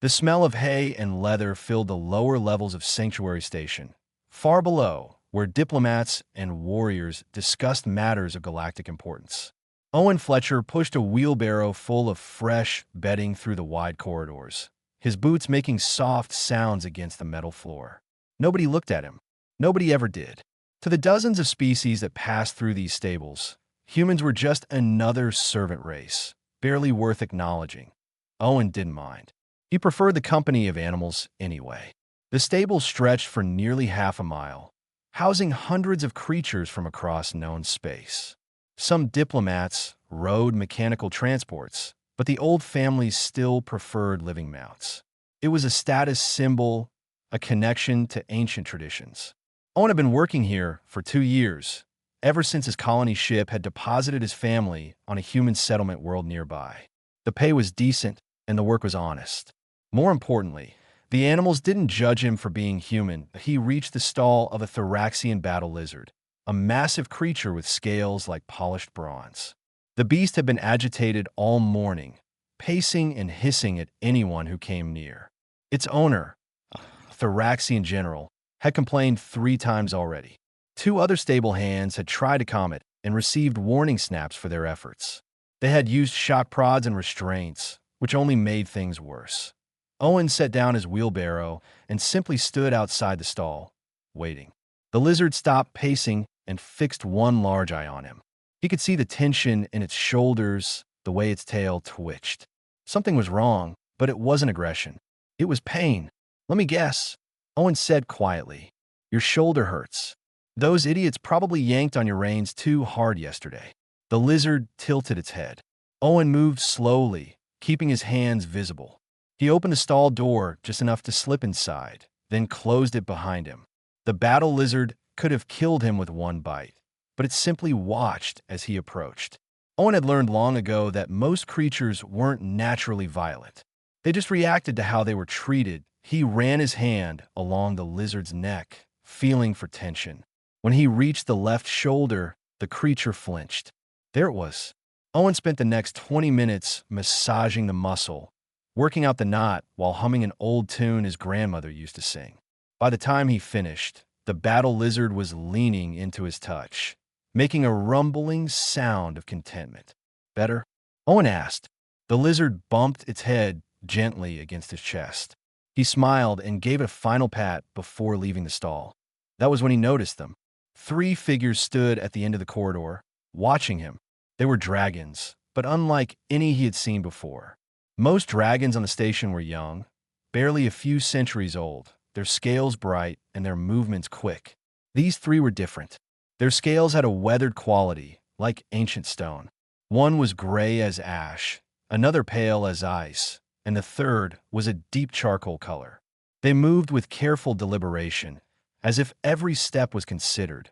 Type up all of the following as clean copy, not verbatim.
The smell of hay and leather filled the lower levels of Sanctuary Station, far below, where diplomats and warriors discussed matters of galactic importance. Owen Fletcher pushed a wheelbarrow full of fresh bedding through the wide corridors, his boots making soft sounds against the metal floor. Nobody looked at him. Nobody ever did. To the dozens of species that passed through these stables, humans were just another servant race, barely worth acknowledging. Owen didn't mind. He preferred the company of animals anyway. The stable stretched for nearly half a mile, housing hundreds of creatures from across known space. Some diplomats rode mechanical transports, but the old families still preferred living mounts. It was a status symbol, a connection to ancient traditions. Owen had been working here for 2 years, ever since his colony ship had deposited his family on a human settlement world nearby. The pay was decent, and the work was honest. More importantly, the animals didn't judge him for being human. He reached the stall of a Thoraxian battle lizard, a massive creature with scales like polished bronze. The beast had been agitated all morning, pacing and hissing at anyone who came near. Its owner, a Thoraxian general, had complained 3 times already. 2 other stable hands had tried to calm it and received warning snaps for their efforts. They had used shock prods and restraints, which only made things worse. Owen set down his wheelbarrow and simply stood outside the stall, waiting. The lizard stopped pacing and fixed one large eye on him. He could see the tension in its shoulders, the way its tail twitched. Something was wrong, but it wasn't aggression. It was pain. "Let me guess," Owen said quietly. "Your shoulder hurts. Those idiots probably yanked on your reins too hard yesterday." The lizard tilted its head. Owen moved slowly, keeping his hands visible. He opened the stall door just enough to slip inside, then closed it behind him. The battle lizard could have killed him with one bite, but it simply watched as he approached. Owen had learned long ago that most creatures weren't naturally violent. They just reacted to how they were treated. He ran his hand along the lizard's neck, feeling for tension. When he reached the left shoulder, the creature flinched. There it was. Owen spent the next 20 minutes massaging the muscle, working out the knot while humming an old tune his grandmother used to sing. By the time he finished, the battle lizard was leaning into his touch, making a rumbling sound of contentment. "Better?" Owen asked. The lizard bumped its head gently against his chest. He smiled and gave it a final pat before leaving the stall. That was when he noticed them. 3 figures stood at the end of the corridor, watching him. They were dragons, but unlike any he had seen before. Most dragons on the station were young, barely a few centuries old, their scales bright and their movements quick. These 3 were different. Their scales had a weathered quality, like ancient stone. One was gray as ash, another pale as ice, and the third was a deep charcoal color. They moved with careful deliberation, as if every step was considered.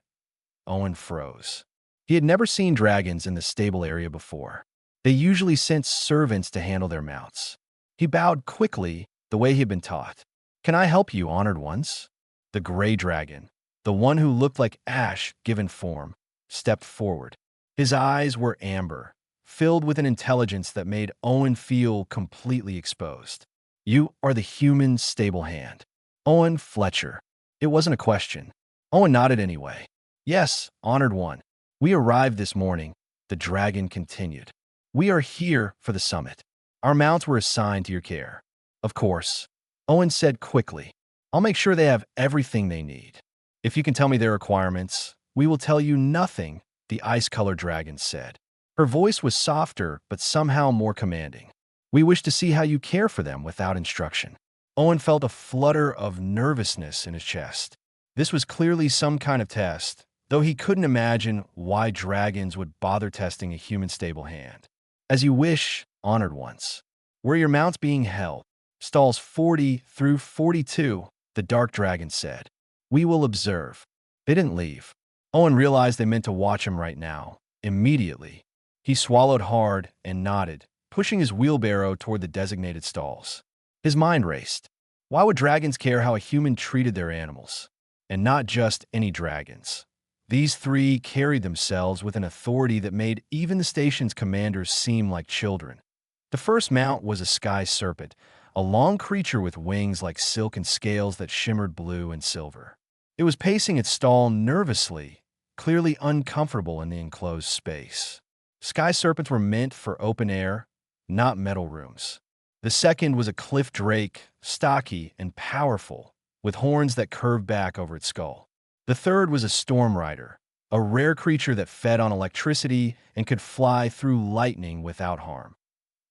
Owen froze. He had never seen dragons in the stable area before. They usually sent servants to handle their mounts. He bowed quickly, the way he had been taught. "Can I help you, honored ones?" The gray dragon, the one who looked like ash given form, stepped forward. His eyes were amber, filled with an intelligence that made Owen feel completely exposed. "You are the human stable hand." Owen Fletcher. It wasn't a question. Owen nodded anyway. "Yes, honored one. We arrived this morning," the dragon continued. "We are here for the summit. Our mounts were assigned to your care." "Of course," Owen said quickly. "I'll make sure they have everything they need. If you can tell me their requirements, we will tell you nothing," the ice-colored dragon said. Her voice was softer, but somehow more commanding. "We wish to see how you care for them without instruction." Owen felt a flutter of nervousness in his chest. This was clearly some kind of test, though he couldn't imagine why dragons would bother testing a human stable hand. "As you wish, honored ones. Where are your mounts being held?" "Stalls 40 through 42, the dark dragon said. "We will observe." They didn't leave. Owen realized they meant to watch him right now, immediately. He swallowed hard and nodded, pushing his wheelbarrow toward the designated stalls. His mind raced. Why would dragons care how a human treated their animals? And not just any dragons. These 3 carried themselves with an authority that made even the station's commanders seem like children. The first mount was a sky serpent, a long creature with wings like silk and scales that shimmered blue and silver. It was pacing its stall nervously, clearly uncomfortable in the enclosed space. Sky serpents were meant for open air, not metal rooms. The second was a cliff drake, stocky and powerful, with horns that curved back over its skull. The third was a storm rider, a rare creature that fed on electricity and could fly through lightning without harm.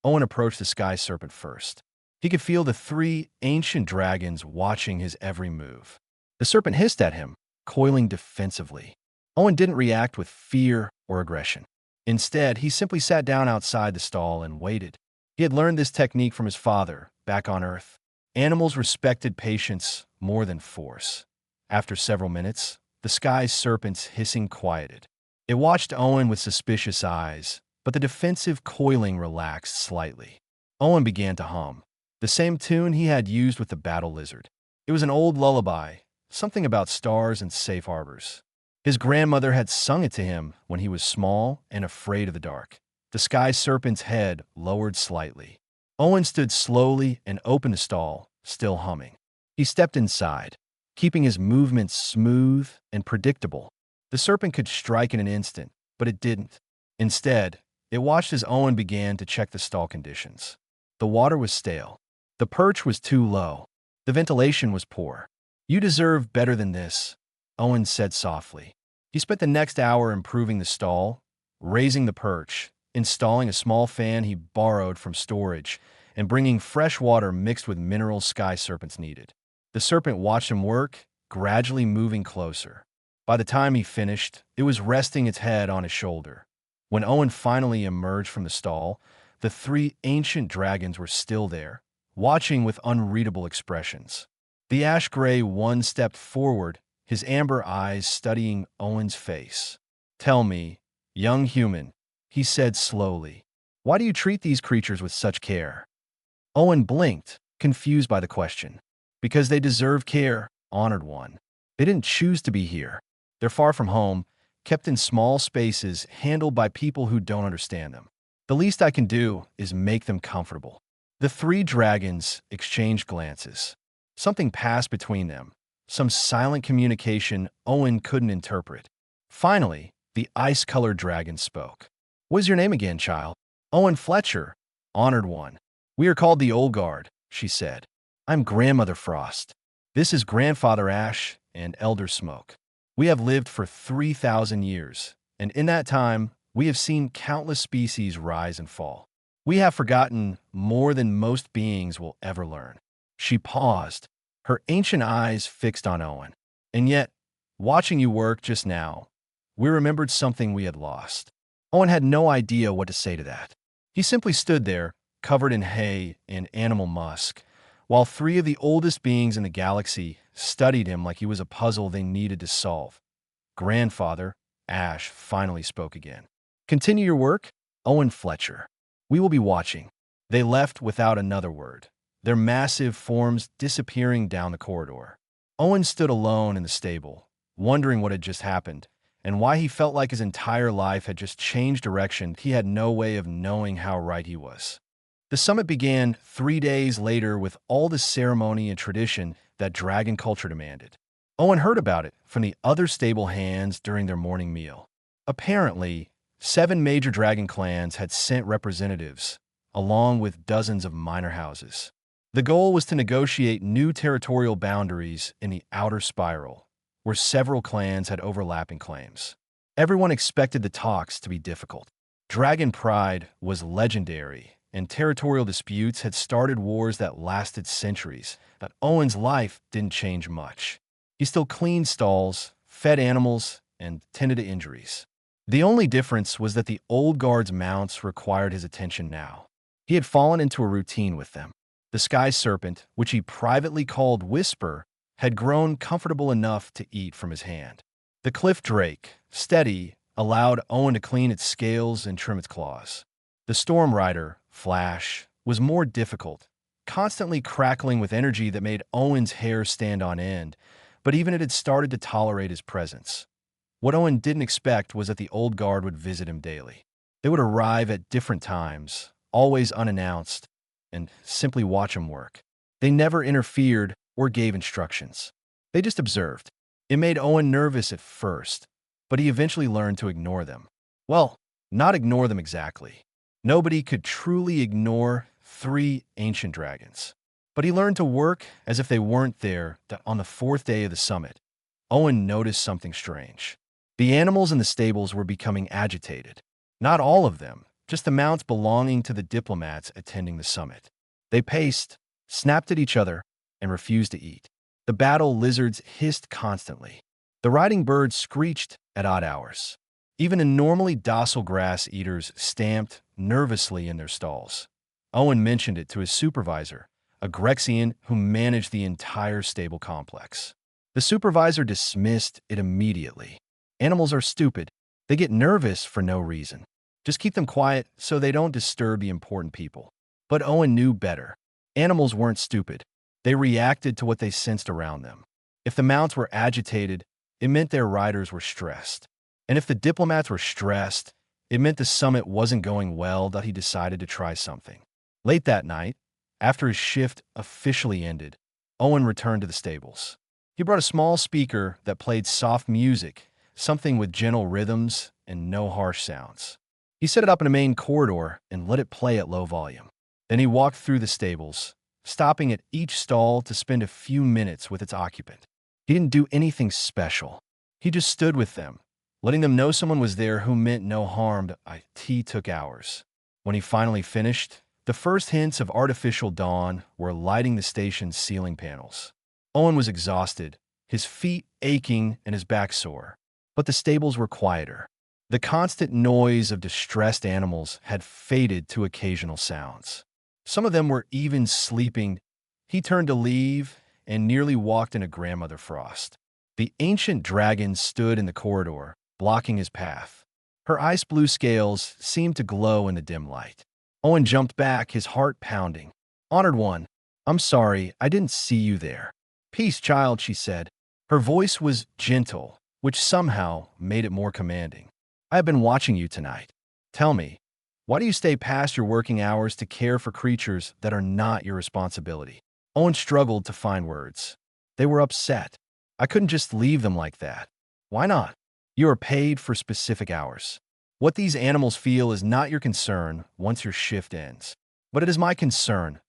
Owen approached the sky serpent first. He could feel the three ancient dragons watching his every move. The serpent hissed at him, coiling defensively. Owen didn't react with fear or aggression. Instead, he simply sat down outside the stall and waited. He had learned this technique from his father, back on Earth. Animals respected patience more than force. After several minutes, the sky serpent's hissing quieted. It watched Owen with suspicious eyes, but the defensive coiling relaxed slightly. Owen began to hum, the same tune he had used with the battle lizard. It was an old lullaby, something about stars and safe harbors. His grandmother had sung it to him when he was small and afraid of the dark. The sky serpent's head lowered slightly. Owen stood slowly and opened the stall, still humming. He stepped inside, keeping his movements smooth and predictable. The serpent could strike in an instant, but it didn't. Instead, it watched as Owen began to check the stall conditions. The water was stale. The perch was too low. The ventilation was poor. "You deserve better than this," Owen said softly. He spent the next hour improving the stall, raising the perch, installing a small fan he borrowed from storage, and bringing fresh water mixed with minerals sky serpents needed. The serpent watched him work, gradually moving closer. By the time he finished, it was resting its head on his shoulder. When Owen finally emerged from the stall, the three ancient dragons were still there, watching with unreadable expressions. The ash-gray one stepped forward, his amber eyes studying Owen's face. "Tell me, young human," he said slowly, "why do you treat these creatures with such care?" Owen blinked, confused by the question. "Because they deserve care, honored one. They didn't choose to be here. They're far from home, kept in small spaces, handled by people who don't understand them. The least I can do is make them comfortable." The three dragons exchanged glances. Something passed between them, some silent communication Owen couldn't interpret. Finally, the ice-colored dragon spoke. "What is your name again, child?" "Owen Fletcher, honored one. We are called the Old Guard," she said. "I'm Grandmother Frost. This is Grandfather Ash and Elder Smoke. We have lived for 3,000 years, and in that time, we have seen countless species rise and fall. We have forgotten more than most beings will ever learn." She paused, her ancient eyes fixed on Owen. "And yet, watching you work just now, we remembered something we had lost." Owen had no idea what to say to that. He simply stood there, covered in hay and animal musk, while three of the oldest beings in the galaxy studied him like he was a puzzle they needed to solve. Grandfather Ash finally spoke again. "Continue your work, Owen Fletcher. We will be watching." They left without another word, their massive forms disappearing down the corridor. Owen stood alone in the stable, wondering what had just happened, and why he felt like his entire life had just changed direction. He had no way of knowing how right he was. The summit began 3 days later with all the ceremony and tradition that dragon culture demanded. Owen heard about it from the other stable hands during their morning meal. Apparently, 7 major dragon clans had sent representatives, along with dozens of minor houses. The goal was to negotiate new territorial boundaries in the outer spiral, where several clans had overlapping claims. Everyone expected the talks to be difficult. Dragon pride was legendary, and territorial disputes had started wars that lasted centuries, but Owen's life didn't change much. He still cleaned stalls, fed animals, and tended to injuries. The only difference was that the old guard's mounts required his attention now. He had fallen into a routine with them. The sky serpent, which he privately called Whisper, had grown comfortable enough to eat from his hand. The cliff drake, steady, allowed Owen to clean its scales and trim its claws. The storm rider, Flash, was more difficult, constantly crackling with energy that made Owen's hair stand on end, but even it had started to tolerate his presence. What Owen didn't expect was that the old guard would visit him daily. They would arrive at different times, always unannounced, and simply watch him work. They never interfered or gave instructions. They just observed. It made Owen nervous at first, but he eventually learned to ignore them. Well, not ignore them exactly. Nobody could truly ignore 3 ancient dragons. But he learned to work as if they weren't there. On the 4th day of the summit, Owen noticed something strange. The animals in the stables were becoming agitated. Not all of them, just the mounts belonging to the diplomats attending the summit. They paced, snapped at each other, and refused to eat. The battle lizards hissed constantly. The riding birds screeched at odd hours. Even the normally docile grass eaters stamped nervously in their stalls. Owen mentioned it to his supervisor, a Grexian who managed the entire stable complex. The supervisor dismissed it immediately. Animals are stupid. They get nervous for no reason. Just keep them quiet so they don't disturb the important people. But Owen knew better. Animals weren't stupid. They reacted to what they sensed around them. If the mounts were agitated, it meant their riders were stressed. And if the diplomats were stressed, it meant the summit wasn't going well, that he decided to try something. Late that night, after his shift officially ended, Owen returned to the stables. He brought a small speaker that played soft music, something with gentle rhythms and no harsh sounds. He set it up in a main corridor and let it play at low volume. Then he walked through the stables, stopping at each stall to spend a few minutes with its occupant. He didn't do anything special. He just stood with them, letting them know someone was there who meant no harm. Tea took hours. When he finally finished, the first hints of artificial dawn were lighting the station's ceiling panels. Owen was exhausted, his feet aching and his back sore. But the stables were quieter. The constant noise of distressed animals had faded to occasional sounds. Some of them were even sleeping. He turned to leave and nearly walked into Grandmother Frost. The ancient dragon stood in the corridor, blocking his path. Her ice blue scales seemed to glow in the dim light. Owen jumped back, his heart pounding. "Honored one, I'm sorry, I didn't see you there." "Peace, child," she said. Her voice was gentle, which somehow made it more commanding. "I have been watching you tonight. Tell me, why do you stay past your working hours to care for creatures that are not your responsibility?" Owen struggled to find words. They were upset. "I couldn't just leave them like that." "Why not? You are paid for specific hours. What these animals feel is not your concern once your shift ends." "But it is my concern,"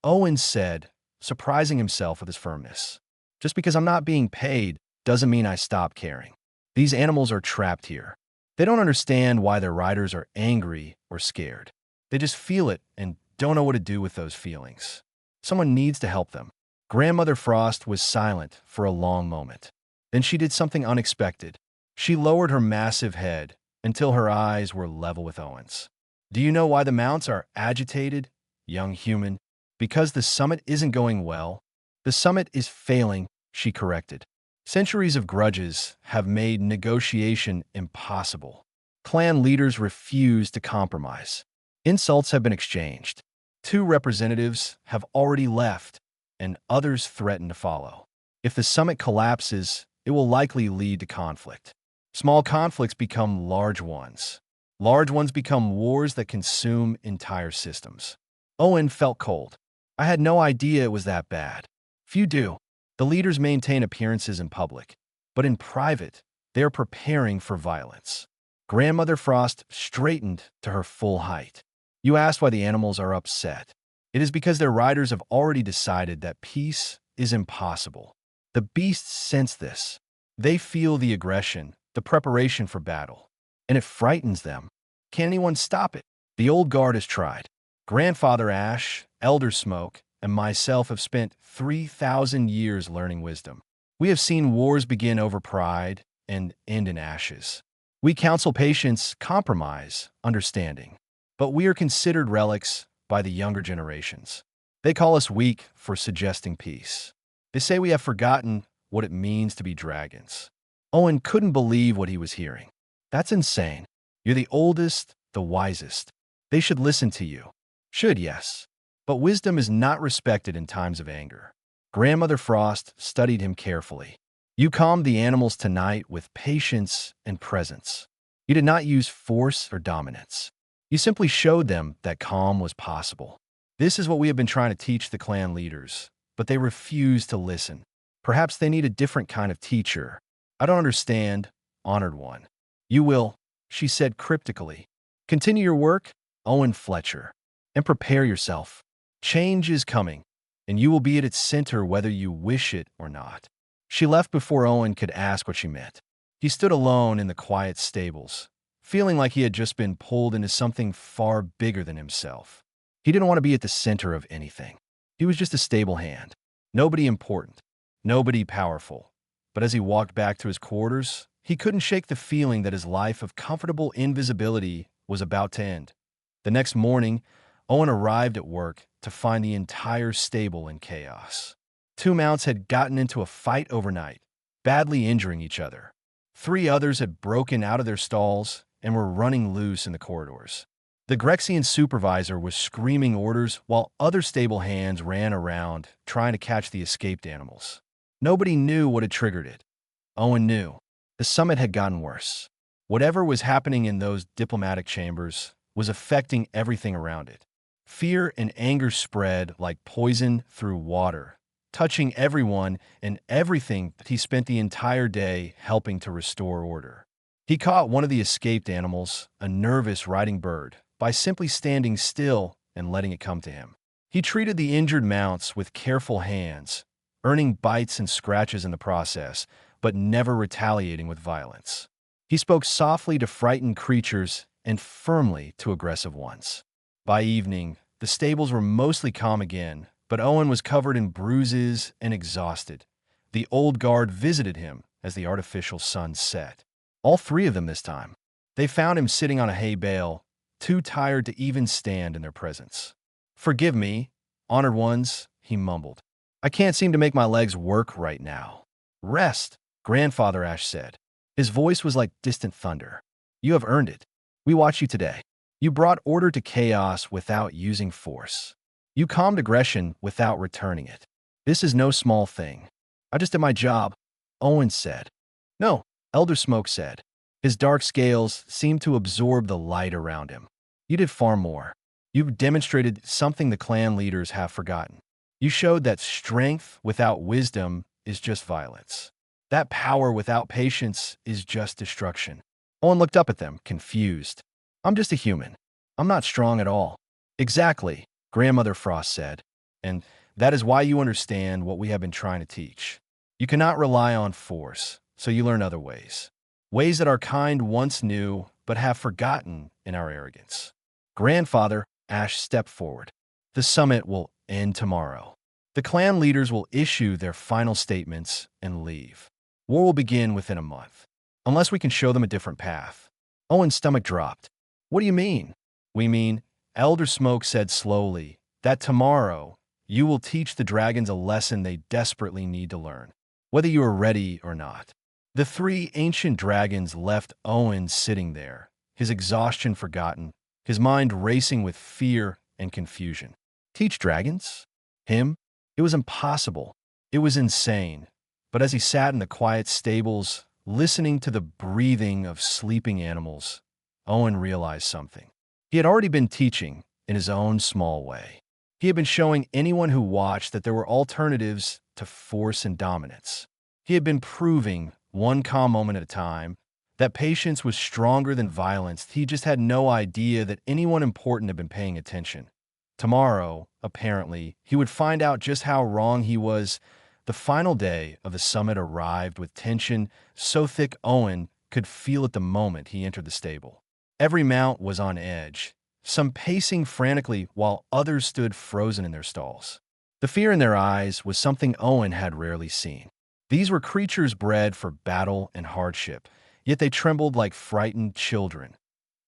Owen said, surprising himself with his firmness. "Just because I'm not being paid doesn't mean I stop caring. These animals are trapped here. They don't understand why their riders are angry or scared. They just feel it and don't know what to do with those feelings. Someone needs to help them." Grandmother Frost was silent for a long moment. Then she did something unexpected. She lowered her massive head until her eyes were level with Owen's. "Do you know why the mounts are agitated, young human?" "Because the summit isn't going well." "The summit is failing," she corrected. "Centuries of grudges have made negotiation impossible. Clan leaders refuse to compromise. Insults have been exchanged. 2 representatives have already left, and others threaten to follow. If the summit collapses, it will likely lead to conflict. Small conflicts become large ones. Large ones become wars that consume entire systems." Owen felt cold. "I had no idea it was that bad." "Few do. The leaders maintain appearances in public, but in private, they are preparing for violence." Grandmother Frost straightened to her full height. "You asked why the animals are upset. It is because their riders have already decided that peace is impossible. The beasts sense this. They feel the aggression, the preparation for battle, and it frightens them. Can anyone stop it? The old guard has tried. Grandfather Ash, Elder Smoke, and myself have spent 3,000 years learning wisdom. We have seen wars begin over pride and end in ashes. We counsel patience, compromise, understanding. But we are considered relics by the younger generations. They call us weak for suggesting peace. They say we have forgotten what it means to be dragons." Owen couldn't believe what he was hearing. "That's insane. You're the oldest, the wisest. They should listen to you." "Should, yes. But wisdom is not respected in times of anger." Grandmother Frost studied him carefully. "You calmed the animals tonight with patience and presence. You did not use force or dominance. You simply showed them that calm was possible. This is what we have been trying to teach the clan leaders, but they refuse to listen. Perhaps they need a different kind of teacher. I don't understand, Honored One. You will, she said cryptically. Continue your work, Owen Fletcher, and prepare yourself. Change is coming, and you will be at its center whether you wish it or not. She left before Owen could ask what she meant. He stood alone in the quiet stables, feeling like he had just been pulled into something far bigger than himself. He didn't want to be at the center of anything. He was just a stable hand. Nobody important, nobody powerful. But as he walked back to his quarters, he couldn't shake the feeling that his life of comfortable invisibility was about to end. The next morning, Owen arrived at work to find the entire stable in chaos. Two mounts had gotten into a fight overnight, badly injuring each other. Three others had broken out of their stalls and were running loose in the corridors. The Grexian supervisor was screaming orders while other stable hands ran around trying to catch the escaped animals. Nobody knew what had triggered it. Owen knew. The summit had gotten worse. Whatever was happening in those diplomatic chambers was affecting everything around it. Fear and anger spread like poison through water, touching everyone and everything that he spent the entire day helping to restore order. He caught one of the escaped animals, a nervous riding bird, by simply standing still and letting it come to him. He treated the injured mounts with careful hands, earning bites and scratches in the process, but never retaliating with violence. He spoke softly to frightened creatures and firmly to aggressive ones. By evening, the stables were mostly calm again, but Owen was covered in bruises and exhausted. The old guard visited him as the artificial sun set. All three of them this time. They found him sitting on a hay bale, too tired to even stand in their presence. "Forgive me, honored ones," he mumbled. "I can't seem to make my legs work right now." "Rest," Grandfather Ash said. His voice was like distant thunder. "You have earned it. We watched you today. You brought order to chaos without using force. You calmed aggression without returning it. This is no small thing." "I just did my job," Owen said. "No," Elder Smoke said. His dark scales seemed to absorb the light around him. "You did far more. You've demonstrated something the clan leaders have forgotten. You showed that strength without wisdom is just violence. That power without patience is just destruction." Owen looked up at them, confused. "I'm just a human. I'm not strong at all." "Exactly," Grandmother Frost said. "And that is why you understand what we have been trying to teach. You cannot rely on force, so you learn other ways. Ways that our kind once knew, but have forgotten in our arrogance." Grandfather Ash stepped forward. "The summit will end tomorrow. The clan leaders will issue their final statements and leave. War will begin within a month, unless we can show them a different path." Owen's stomach dropped. "What do you mean?" "We mean," Elder Smoke said slowly, "that tomorrow you will teach the dragons a lesson they desperately need to learn, whether you are ready or not." The three ancient dragons left Owen sitting there, his exhaustion forgotten, his mind racing with fear and confusion. Teach dragons? Him? It was impossible. It was insane. But as he sat in the quiet stables, listening to the breathing of sleeping animals, Owen realized something. He had already been teaching in his own small way. He had been showing anyone who watched that there were alternatives to force and dominance. He had been proving, one calm moment at a time, that patience was stronger than violence. He just had no idea that anyone important had been paying attention. Tomorrow, apparently, he would find out just how wrong he was. The final day of the summit arrived with tension so thick Owen could feel it the moment he entered the stable. Every mount was on edge, some pacing frantically while others stood frozen in their stalls. The fear in their eyes was something Owen had rarely seen. These were creatures bred for battle and hardship, yet they trembled like frightened children.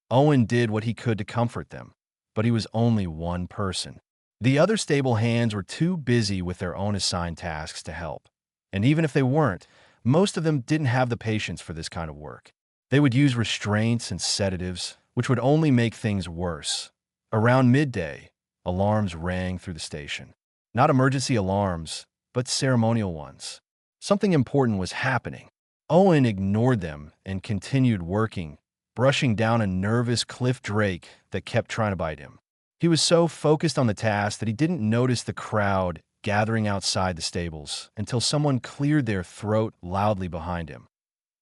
Owen did what he could to comfort them, but he was only one person. The other stable hands were too busy with their own assigned tasks to help. And even if they weren't, most of them didn't have the patience for this kind of work. They would use restraints and sedatives, which would only make things worse. Around midday, alarms rang through the station. Not emergency alarms, but ceremonial ones. Something important was happening. Owen ignored them and continued working, brushing down a nervous Cliff Drake that kept trying to bite him. He was so focused on the task that he didn't notice the crowd gathering outside the stables until someone cleared their throat loudly behind him.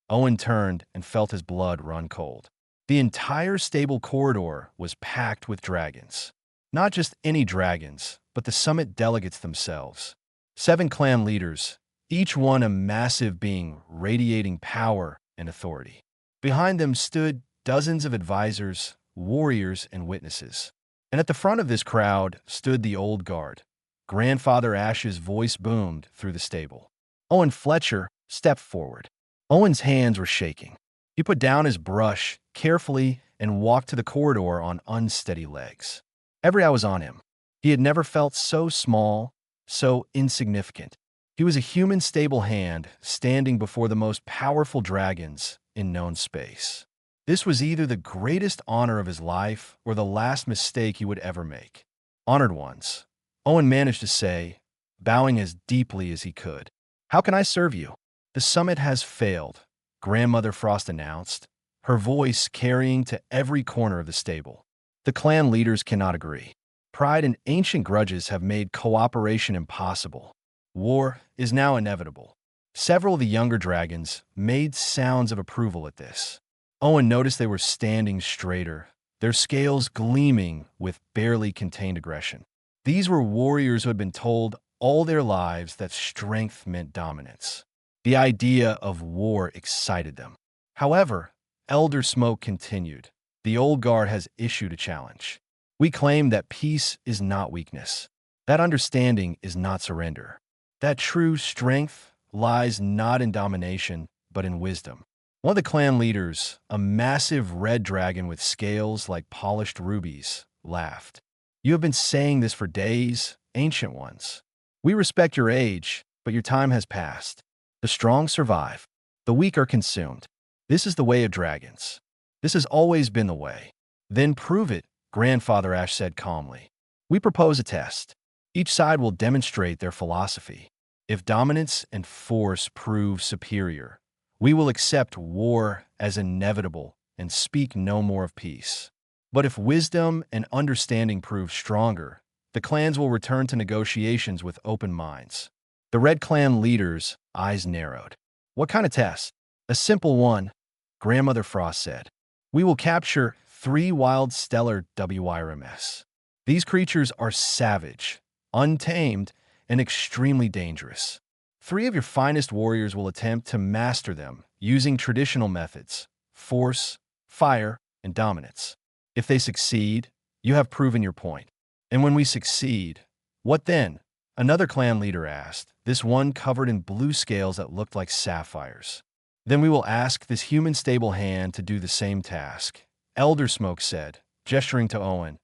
Owen turned and felt his blood run cold. The entire stable corridor was packed with dragons. Not just any dragons, but the summit delegates themselves. 7 clan leaders, each one a massive being radiating power and authority. Behind them stood dozens of advisors, warriors, and witnesses. And at the front of this crowd stood the old guard. Grandfather Ash's voice boomed through the stable. Owen Fletcher stepped forward. Owen's hands were shaking. He put down his brush carefully and walked to the corridor on unsteady legs. Every eye was on him. He had never felt so small, so insignificant. He was a human stable hand standing before the most powerful dragons in known space. This was either the greatest honor of his life or the last mistake he would ever make. Honored ones, Owen managed to say, bowing as deeply as he could. How can I serve you? The summit has failed, Grandmother Frost announced, her voice carrying to every corner of the stable. The clan leaders cannot agree. Pride and ancient grudges have made cooperation impossible. War is now inevitable. Several of the younger dragons made sounds of approval at this. Owen noticed they were standing straighter, their scales gleaming with barely contained aggression. These were warriors who had been told all their lives that strength meant dominance. The idea of war excited them. However, Elder Smoke continued. The old guard has issued a challenge. We claim that peace is not weakness. That understanding is not surrender. That true strength lies not in domination, but in wisdom. One of the clan leaders, a massive red dragon with scales like polished rubies, laughed. You have been saying this for days, ancient ones. We respect your age, but your time has passed. The strong survive. The weak are consumed. This is the way of dragons. This has always been the way. Then prove it, Grandfather Ash said calmly. We propose a test. Each side will demonstrate their philosophy. If dominance and force prove superior, we will accept war as inevitable and speak no more of peace. But if wisdom and understanding prove stronger, the clans will return to negotiations with open minds. The Red Clan leaders' eyes narrowed. What kind of test? A simple one, Grandmother Frost said. We will capture 3 wild stellar WIRMS. These creatures are savage, untamed, and extremely dangerous. 3 of your finest warriors will attempt to master them using traditional methods: force, fire, and dominance. If they succeed, you have proven your point. And when we succeed, what then? Another clan leader asked, this one covered in blue scales that looked like sapphires. Then we will ask this human stable hand to do the same task, Elder Smoke said, gesturing to Owen.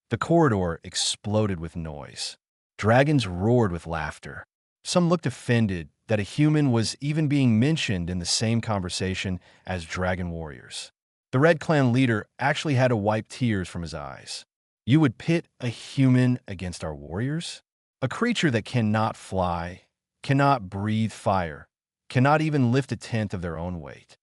The corridor exploded with noise. Dragons roared with laughter. Some looked offended that a human was even being mentioned in the same conversation as dragon warriors. The Red Clan leader actually had to wipe tears from his eyes. You would pit a human against our warriors? A creature that cannot fly, cannot breathe fire, cannot even lift a tenth of their own weight.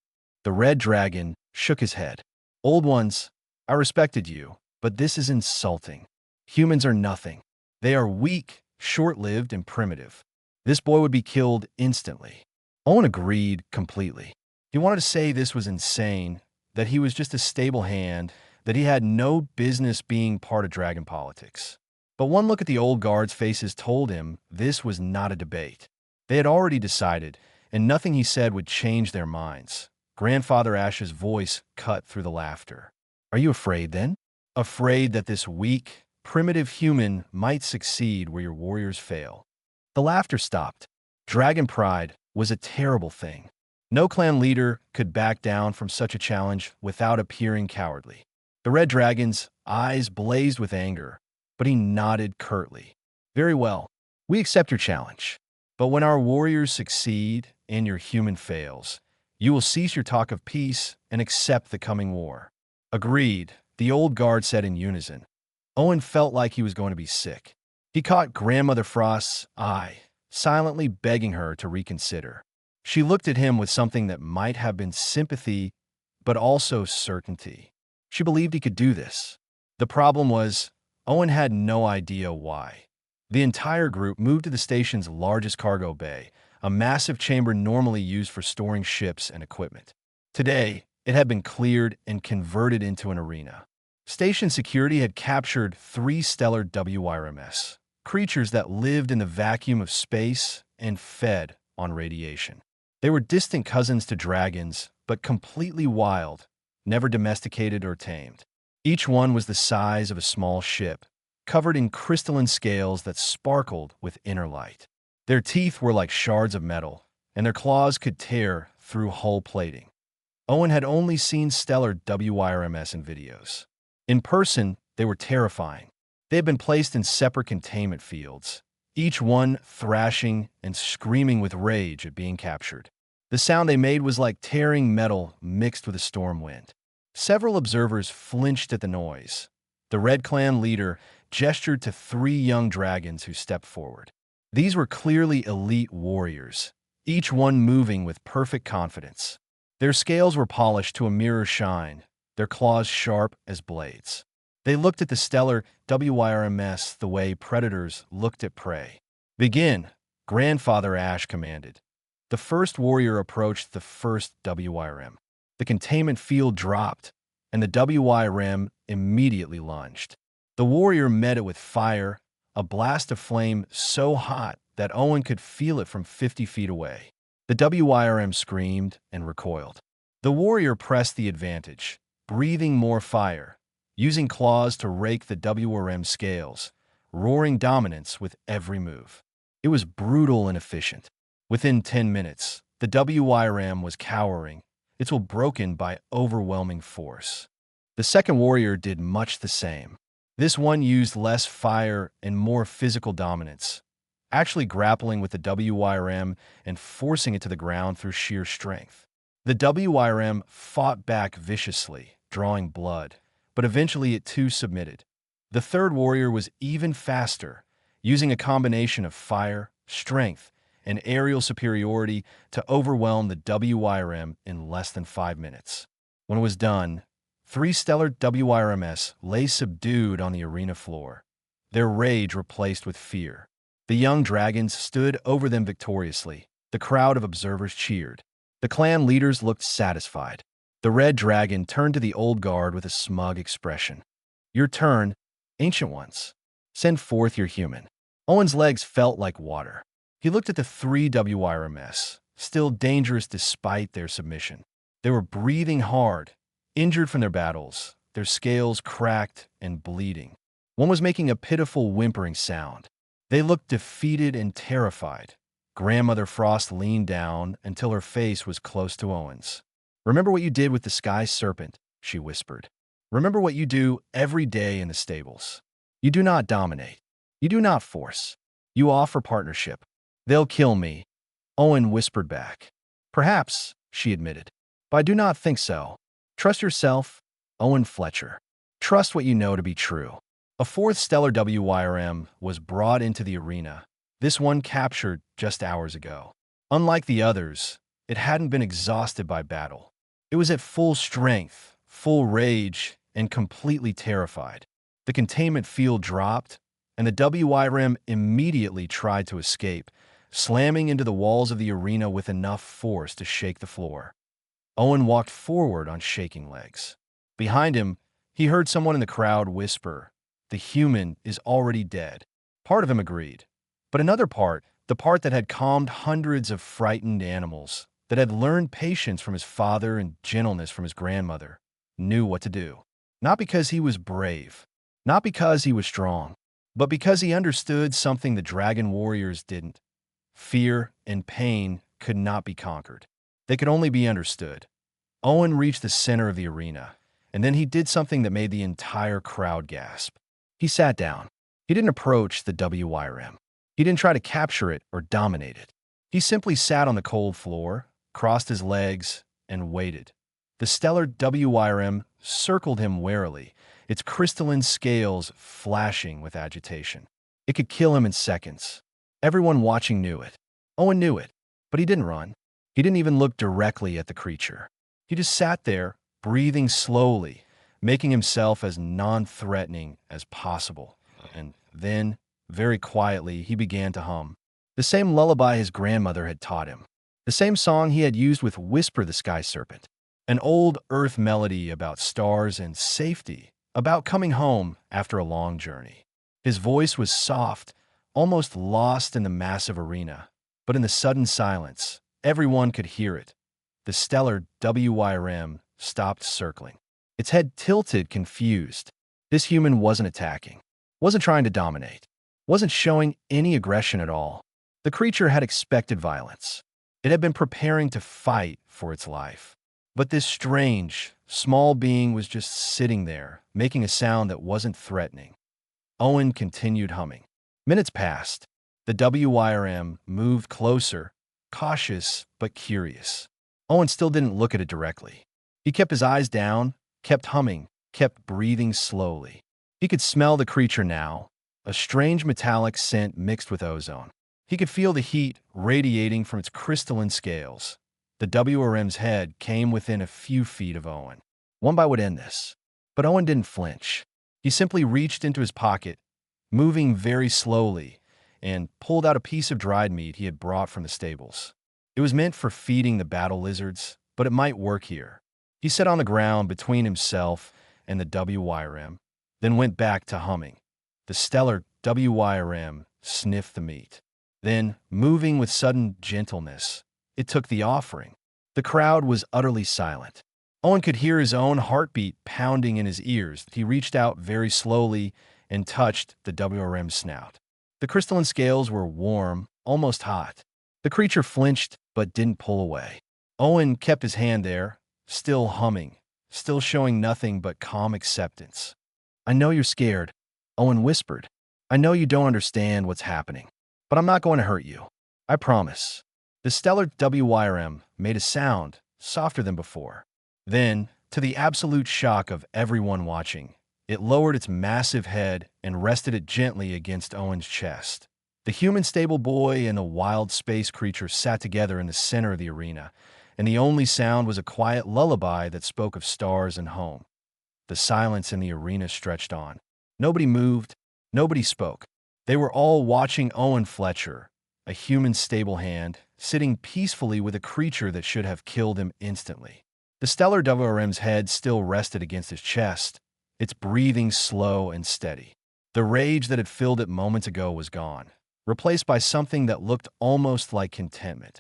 The red dragon shook his head. Old ones, I respected you, but this is insulting. Humans are nothing. They are weak, short-lived, and primitive. This boy would be killed instantly. Owen agreed completely. He wanted to say this was insane, that he was just a stable hand, that he had no business being part of dragon politics. But one look at the old guard's faces told him this was not a debate. They had already decided, and nothing he said would change their minds. Grandfather Ash's voice cut through the laughter. Are you afraid then? Afraid that this weak, primitive human might succeed where your warriors fail? The laughter stopped. Dragon pride was a terrible thing. No clan leader could back down from such a challenge without appearing cowardly. The red dragon's eyes blazed with anger, but he nodded curtly. Very well, we accept your challenge. But when our warriors succeed and your human fails, you will cease your talk of peace and accept the coming war. Agreed, the old guard said in unison. Owen felt like he was going to be sick. He caught Grandmother Frost's eye, silently begging her to reconsider. She looked at him with something that might have been sympathy, but also certainty. She believed he could do this. The problem was, Owen had no idea why. The entire group moved to the station's largest cargo bay, a massive chamber normally used for storing ships and equipment. Today, it had been cleared and converted into an arena. Station security had captured 3 stellar WYRMS, creatures that lived in the vacuum of space and fed on radiation. They were distant cousins to dragons, but completely wild, never domesticated or tamed. Each one was the size of a small ship, covered in crystalline scales that sparkled with inner light. Their teeth were like shards of metal, and their claws could tear through hull plating. Owen had only seen stellar WYRMS in videos. In person, they were terrifying. They had been placed in separate containment fields, each one thrashing and screaming with rage at being captured. The sound they made was like tearing metal mixed with a storm wind. Several observers flinched at the noise. The Red Clan leader gestured to 3 young dragons who stepped forward. These were clearly elite warriors, each one moving with perfect confidence. Their scales were polished to a mirror shine, their claws sharp as blades. They looked at the stellar WYRMS the way predators looked at prey. "Begin," Grandfather Ash commanded. The first warrior approached the first WYRM. The containment field dropped, and the WYRM immediately lunged. The warrior met it with fire, a blast of flame so hot that Owen could feel it from 50 feet away. The WYRM screamed and recoiled. The warrior pressed the advantage, breathing more fire, using claws to rake the WRM scales, roaring dominance with every move. It was brutal and efficient. Within 10 minutes, the WYRM was cowering, its will broken by overwhelming force. The second warrior did much the same. This one used less fire and more physical dominance, actually grappling with the WYRM and forcing it to the ground through sheer strength. The WYRM fought back viciously, drawing blood, but eventually it too submitted. The third warrior was even faster, using a combination of fire, strength, and aerial superiority to overwhelm the WYRM in less than 5 minutes. When it was done, 3 stellar WYRMS lay subdued on the arena floor, their rage replaced with fear. The young dragons stood over them victoriously. The crowd of observers cheered. The clan leaders looked satisfied. The red dragon turned to the old guard with a smug expression. "Your turn, ancient ones. Send forth your human." Owen's legs felt like water. He looked at the 3 WYRMS, still dangerous despite their submission. They were breathing hard, injured from their battles, their scales cracked and bleeding. One was making a pitiful whimpering sound. They looked defeated and terrified. Grandmother Frost leaned down until her face was close to Owen's. "Remember what you did with the sky serpent," she whispered. "Remember what you do every day in the stables. You do not dominate. You do not force. You offer partnership." "They'll kill me," Owen whispered back. "Perhaps," she admitted, "but I do not think so. Trust yourself, Owen Fletcher. Trust what you know to be true." A 4th stellar WYRM was brought into the arena, this one captured just hours ago. Unlike the others, it hadn't been exhausted by battle. It was at full strength, full rage, and completely terrified. The containment field dropped, and the WYRM immediately tried to escape, slamming into the walls of the arena with enough force to shake the floor. Owen walked forward on shaking legs. Behind him, he heard someone in the crowd whisper, "The human is already dead." Part of him agreed, but another part, the part that had calmed hundreds of frightened animals, that had learned patience from his father and gentleness from his grandmother, knew what to do. Not because he was brave, not because he was strong, but because he understood something the dragon warriors didn't. Fear and pain could not be conquered. They could only be understood. Owen reached the center of the arena, and then he did something that made the entire crowd gasp. He sat down. He didn't approach the WYRM. He didn't try to capture it or dominate it. He simply sat on the cold floor, crossed his legs, and waited. The stellar WYRM circled him warily, its crystalline scales flashing with agitation. It could kill him in seconds. Everyone watching knew it. Owen knew it, but he didn't run. He didn't even look directly at the creature. He just sat there, breathing slowly, making himself as non-threatening as possible, and then, very quietly, he began to hum. The same lullaby his grandmother had taught him. The same song he had used with Whisper the Sky Serpent. An old earth melody about stars and safety, about coming home after a long journey. His voice was soft, almost lost in the massive arena. But in the sudden silence, everyone could hear it. The stellar HFY stopped circling. Its head tilted, confused. This human wasn't attacking, wasn't trying to dominate, wasn't showing any aggression at all. The creature had expected violence. It had been preparing to fight for its life. But this strange, small being was just sitting there, making a sound that wasn't threatening. Owen continued humming. Minutes passed. The HFY moved closer, cautious but curious. Owen still didn't look at it directly. He kept his eyes down, kept humming, kept breathing slowly. He could smell the creature now, a strange metallic scent mixed with ozone. He could feel the heat radiating from its crystalline scales. The HFY's head came within a few feet of Owen. One bite would end this. But Owen didn't flinch. He simply reached into his pocket, moving very slowly, and pulled out a piece of dried meat he had brought from the stables. It was meant for feeding the battle lizards, but it might work here. He sat on the ground between himself and the HFY, then went back to humming. The stellar HFY sniffed the meat. Then, moving with sudden gentleness, it took the offering. The crowd was utterly silent. Owen could hear his own heartbeat pounding in his ears. He reached out very slowly and touched the HFY's snout. The crystalline scales were warm, almost hot. The creature flinched but didn't pull away. Owen kept his hand there, still humming, still showing nothing but calm acceptance. "I know you're scared," Owen whispered. "I know you don't understand what's happening. But I'm not going to hurt you. I promise." The stellar HFY made a sound, softer than before. Then, to the absolute shock of everyone watching, it lowered its massive head and rested it gently against Owen's chest. The human stable boy and the wild space creature sat together in the center of the arena, and the only sound was a quiet lullaby that spoke of stars and home. The silence in the arena stretched on. Nobody moved, nobody spoke. They were all watching Owen Fletcher, a human stable hand, sitting peacefully with a creature that should have killed him instantly. The stellar HFY's head still rested against his chest, its breathing slow and steady. The rage that had filled it moments ago was gone, replaced by something that looked almost like contentment.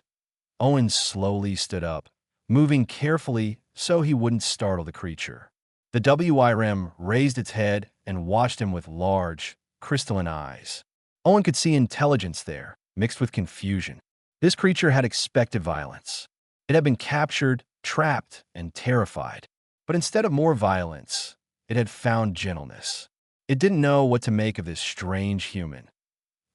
Owen slowly stood up, moving carefully so he wouldn't startle the creature. The HFY raised its head and watched him with large, crystalline eyes. Owen could see intelligence there, mixed with confusion. This creature had expected violence. It had been captured, trapped, and terrified. But instead of more violence, it had found gentleness. It didn't know what to make of this strange human.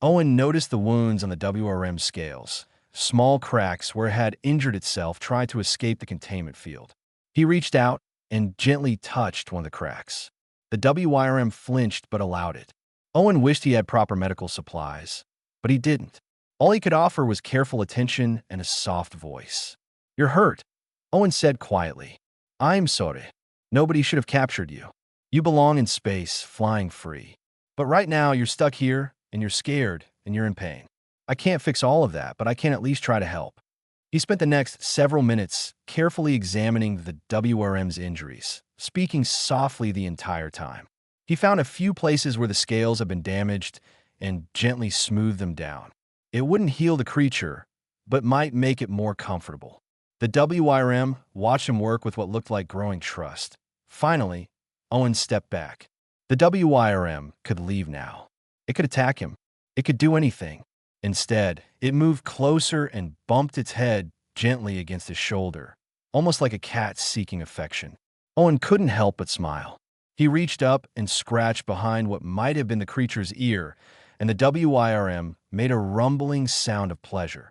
Owen noticed the wounds on the HFY's scales, small cracks where it had injured itself trying to escape the containment field. He reached out and gently touched one of the cracks. The HFY flinched but allowed it. Owen wished he had proper medical supplies, but he didn't. All he could offer was careful attention and a soft voice. "You're hurt," Owen said quietly. "I'm sorry. Nobody should have captured you. You belong in space, flying free. But right now you're stuck here, and you're scared, and you're in pain. I can't fix all of that, but I can at least try to help." He spent the next several minutes carefully examining the HFY's injuries, speaking softly the entire time. He found a few places where the scales had been damaged and gently smoothed them down. It wouldn't heal the creature, but might make it more comfortable. The HFY watched him work with what looked like growing trust. Finally, Owen stepped back. The HFY could leave now. It could attack him. It could do anything. Instead, it moved closer and bumped its head gently against his shoulder, almost like a cat seeking affection. Owen couldn't help but smile. He reached up and scratched behind what might have been the creature's ear, and the HFY made a rumbling sound of pleasure.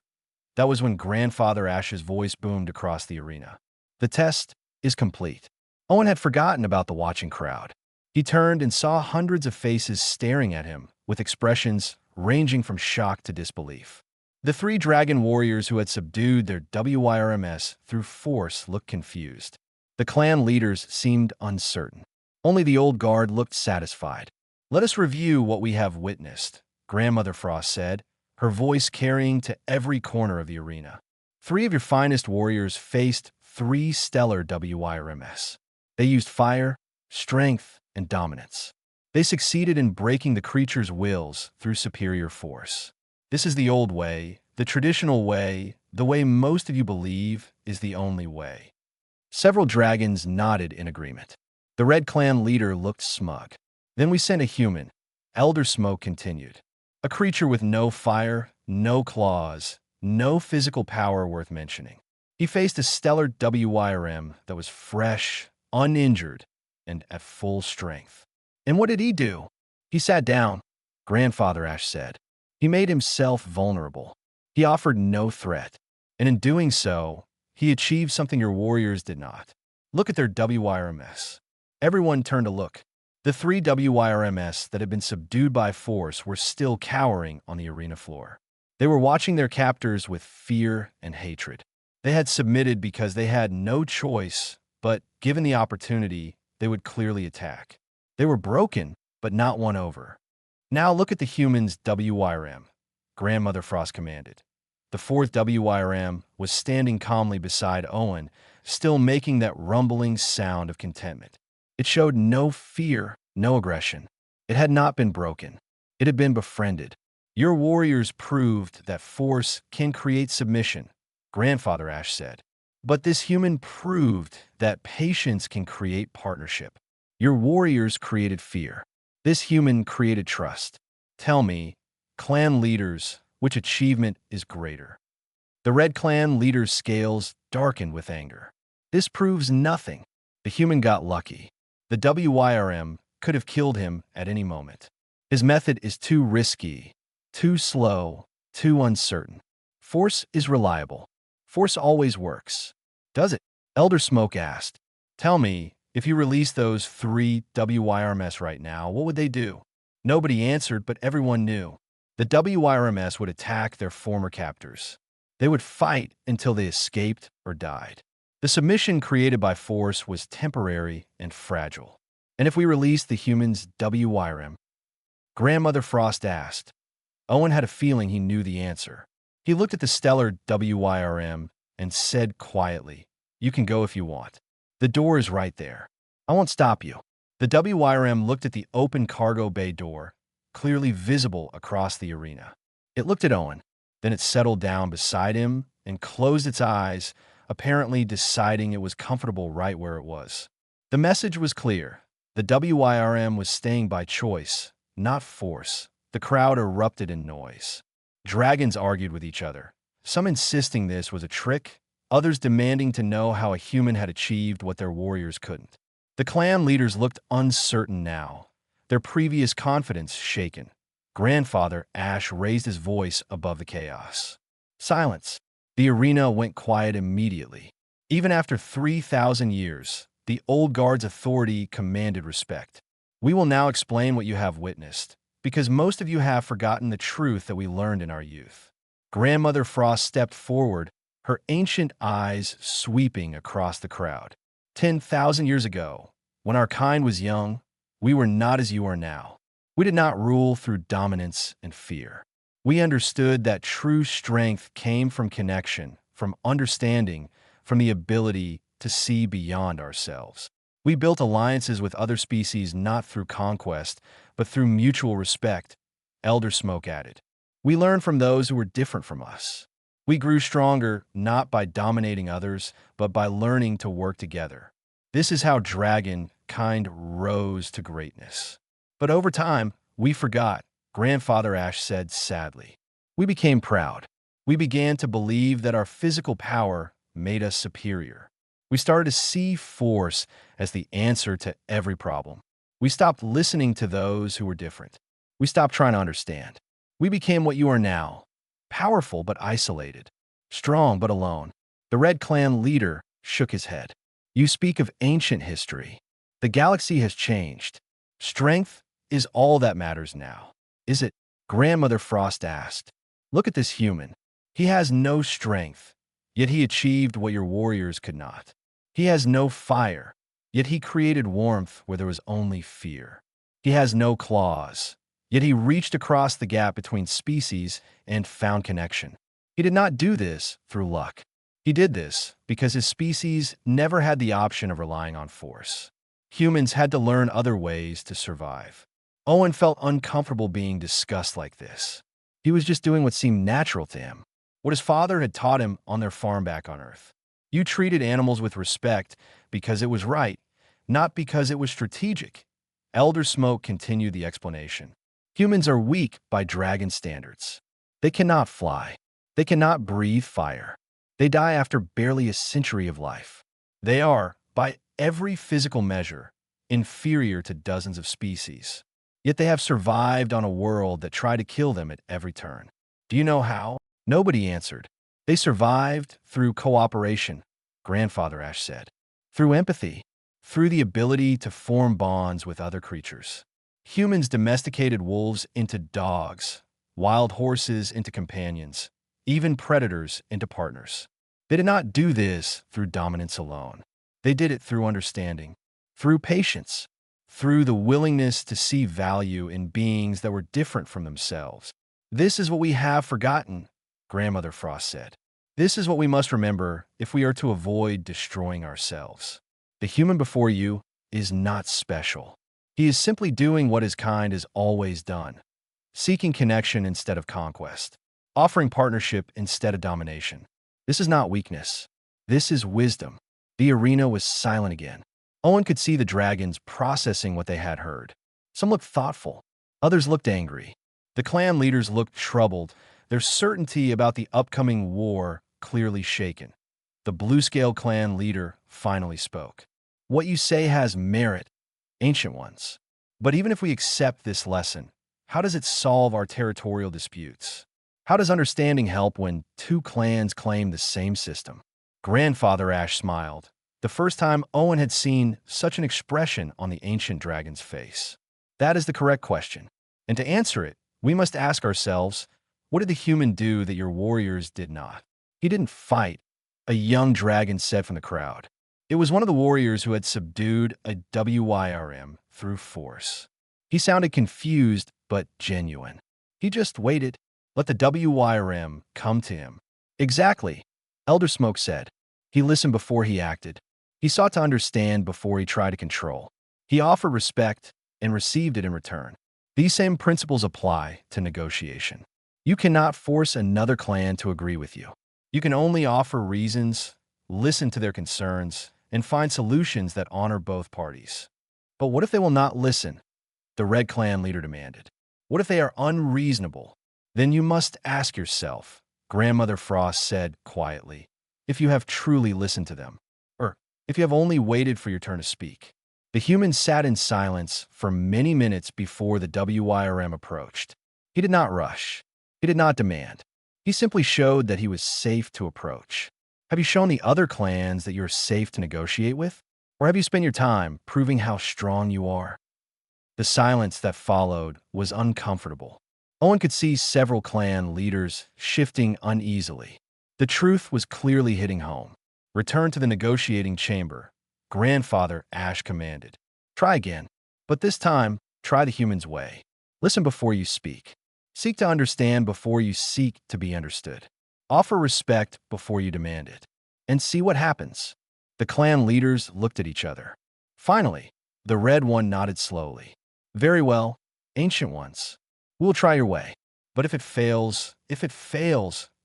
That was when Grandfather Ash's voice boomed across the arena. "The test is complete." Owen had forgotten about the watching crowd. He turned and saw hundreds of faces staring at him, with expressions ranging from shock to disbelief. The three dragon warriors who had subdued their HFYs through force looked confused. The clan leaders seemed uncertain. Only the old guard looked satisfied. Let us review what we have witnessed, Grandmother Frost said, her voice carrying to every corner of the arena. 3 of your finest warriors faced 3 stellar WYRMS. They used fire, strength, and dominance. They succeeded in breaking the creature's wills through superior force. This is the old way, the traditional way, the way most of you believe is the only way. Several dragons nodded in agreement. The Red Clan leader looked smug. Then we sent a human. Elder Smoke continued. A creature with no fire, no claws, no physical power worth mentioning. He faced a stellar WYRM that was fresh, uninjured, and at full strength. And what did he do? He sat down, Grandfather Ash said. He made himself vulnerable. He offered no threat. And in doing so, he achieved something your warriors did not. Look at their WYRMS. Everyone turned to look. The 3 WYRMS that had been subdued by force were still cowering on the arena floor. They were watching their captors with fear and hatred. They had submitted because they had no choice, but given the opportunity, they would clearly attack. They were broken, but not won over. Now look at the humans' WYRM, Grandmother Frost commanded. The 4th WYRM was standing calmly beside Owen, still making that rumbling sound of contentment. It showed no fear, no aggression. It had not been broken. It had been befriended. Your warriors proved that force can create submission, Grandfather Ash said. But this human proved that patience can create partnership. Your warriors created fear. This human created trust. Tell me, clan leaders, which achievement is greater? The Red Clan leader's scales darkened with anger. This proves nothing. The human got lucky. The WYRM could have killed him at any moment. His method is too risky, too slow, too uncertain. Force is reliable. Force always works. Does it? Elder Smoke asked. Tell me, if you release those 3 WYRMS right now, what would they do? Nobody answered, but everyone knew. The WYRMS would attack their former captors. They would fight until they escaped or died. The submission created by force was temporary and fragile. And if we released the humans' WYRM? Grandmother Frost asked. Owen had a feeling he knew the answer. He looked at the stellar WYRM and said quietly, You can go if you want. The door is right there. I won't stop you. The WYRM looked at the open cargo bay door, clearly visible across the arena. It looked at Owen. Then it settled down beside him and closed its eyes, apparently deciding it was comfortable right where it was. The message was clear. The WYRM was staying by choice, not force. The crowd erupted in noise. Dragons argued with each other, some insisting this was a trick, others demanding to know how a human had achieved what their warriors couldn't. The clan leaders looked uncertain now, their previous confidence shaken. Grandfather Ash raised his voice above the chaos. Silence. The arena went quiet immediately. Even after 3,000 years, the old guard's authority commanded respect. We will now explain what you have witnessed, because most of you have forgotten the truth that we learned in our youth. Grandmother Frost stepped forward, her ancient eyes sweeping across the crowd. 10,000 years ago, when our kind was young, we were not as you are now. We did not rule through dominance and fear. We understood that true strength came from connection, from understanding, from the ability to see beyond ourselves. We built alliances with other species not through conquest, but through mutual respect, Elder Smoke added. We learned from those who were different from us. We grew stronger not by dominating others, but by learning to work together. This is how dragon kind rose to greatness. But over time, we forgot, Grandfather Ash said sadly. We became proud. We began to believe that our physical power made us superior. We started to see force as the answer to every problem. We stopped listening to those who were different. We stopped trying to understand. We became what you are now, powerful but isolated, strong but alone. The Red Clan leader shook his head. You speak of ancient history. The galaxy has changed. Strength is all that matters now. Is it? Grandmother Frost asked. Look at this human. He has no strength, yet he achieved what your warriors could not. He has no fire, yet he created warmth where there was only fear. He has no claws. Yet he reached across the gap between species and found connection. He did not do this through luck. He did this because his species never had the option of relying on force. Humans had to learn other ways to survive. Owen felt uncomfortable being discussed like this. He was just doing what seemed natural to him, what his father had taught him on their farm back on Earth. You treated animals with respect because it was right, not because it was strategic. Elder Smoke continued the explanation. Humans are weak by dragon standards. They cannot fly. They cannot breathe fire. They die after barely a century of life. They are, by every physical measure, inferior to dozens of species. Yet they have survived on a world that tried to kill them at every turn. Do you know how? Nobody answered. They survived through cooperation, Grandfather Ash said. Through empathy. Through the ability to form bonds with other creatures. Humans domesticated wolves into dogs, wild horses into companions, even predators into partners. They did not do this through dominance alone. They did it through understanding, through patience, through the willingness to see value in beings that were different from themselves. This is what we have forgotten, Grandmother Frost said. This is what we must remember if we are to avoid destroying ourselves. The human before you is not special. He is simply doing what his kind has always done, seeking connection instead of conquest, offering partnership instead of domination. This is not weakness. This is wisdom. The arena was silent again. Owen could see the dragons processing what they had heard. Some looked thoughtful. Others looked angry. The clan leaders looked troubled, their certainty about the upcoming war clearly shaken. The Bluescale clan leader finally spoke. What you say has merit, Ancient Ones. But even if we accept this lesson, how does it solve our territorial disputes? How does understanding help when two clans claim the same system? Grandfather Ash smiled, the first time Owen had seen such an expression on the ancient dragon's face. That is the correct question. And to answer it, we must ask ourselves, what did the human do that your warriors did not? He didn't fight, a young dragon said from the crowd. It was one of the warriors who had subdued a WYRM through force. He sounded confused but genuine. He just waited, let the WYRM come to him. Exactly, Elder Smoke said. He listened before he acted. He sought to understand before he tried to control. He offered respect and received it in return. These same principles apply to negotiation. You cannot force another clan to agree with you. You can only offer reasons, listen to their concerns, and find solutions that honor both parties. But what if they will not listen? The Red Clan leader demanded. What if they are unreasonable? Then you must ask yourself, Grandmother Frost said quietly, if you have truly listened to them, or if you have only waited for your turn to speak. The human sat in silence for many minutes before the WYRM approached. He did not rush. He did not demand. He simply showed that he was safe to approach. Have you shown the other clans that you're safe to negotiate with? Or have you spent your time proving how strong you are? The silence that followed was uncomfortable. Owen could see several clan leaders shifting uneasily. The truth was clearly hitting home. Return to the negotiating chamber, Grandfather Ash commanded. Try again, but this time, try the human's way. Listen before you speak. Seek to understand before you seek to be understood. Offer respect before you demand it. And see what happens. The clan leaders looked at each other. Finally, the red one nodded slowly. Very well, Ancient Ones. We'll try your way. But if it fails,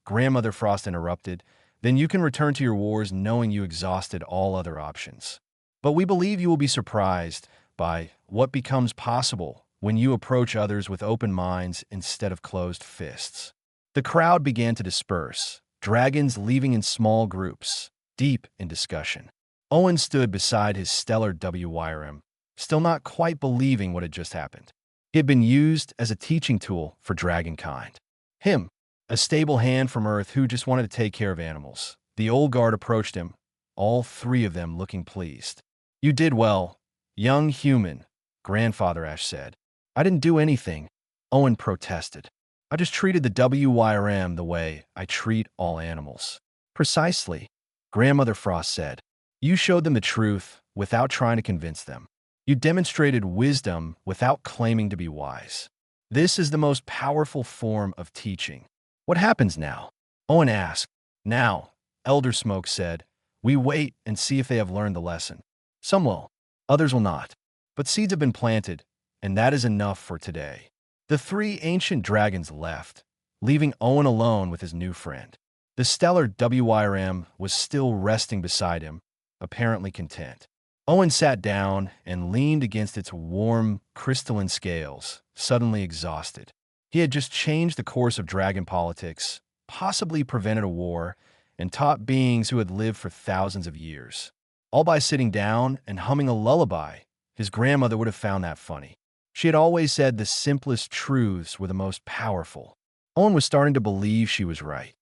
Grandmother Frost interrupted, then you can return to your wars knowing you exhausted all other options. But we believe you will be surprised by what becomes possible when you approach others with open minds instead of closed fists. The crowd began to disperse, dragons leaving in small groups, deep in discussion. Owen stood beside his stellar WYRM, still not quite believing what had just happened. He had been used as a teaching tool for dragonkind. Him, a stable hand from Earth who just wanted to take care of animals. The old guard approached him, all three of them looking pleased. You did well, young human, Grandfather Ash said. I didn't do anything, Owen protested. I just treated the WYRM the way I treat all animals. Precisely, Grandmother Frost said. You showed them the truth without trying to convince them. You demonstrated wisdom without claiming to be wise. This is the most powerful form of teaching. What happens now? Owen asked. Now, Elder Smoke said, we wait and see if they have learned the lesson. Some will, others will not. But seeds have been planted, and that is enough for today. The three ancient dragons left, leaving Owen alone with his new friend. The stellar HFY was still resting beside him, apparently content. Owen sat down and leaned against its warm, crystalline scales, suddenly exhausted. He had just changed the course of dragon politics, possibly prevented a war, and taught beings who had lived for thousands of years. All by sitting down and humming a lullaby. His grandmother would have found that funny. She had always said the simplest truths were the most powerful. Owen was starting to believe she was right.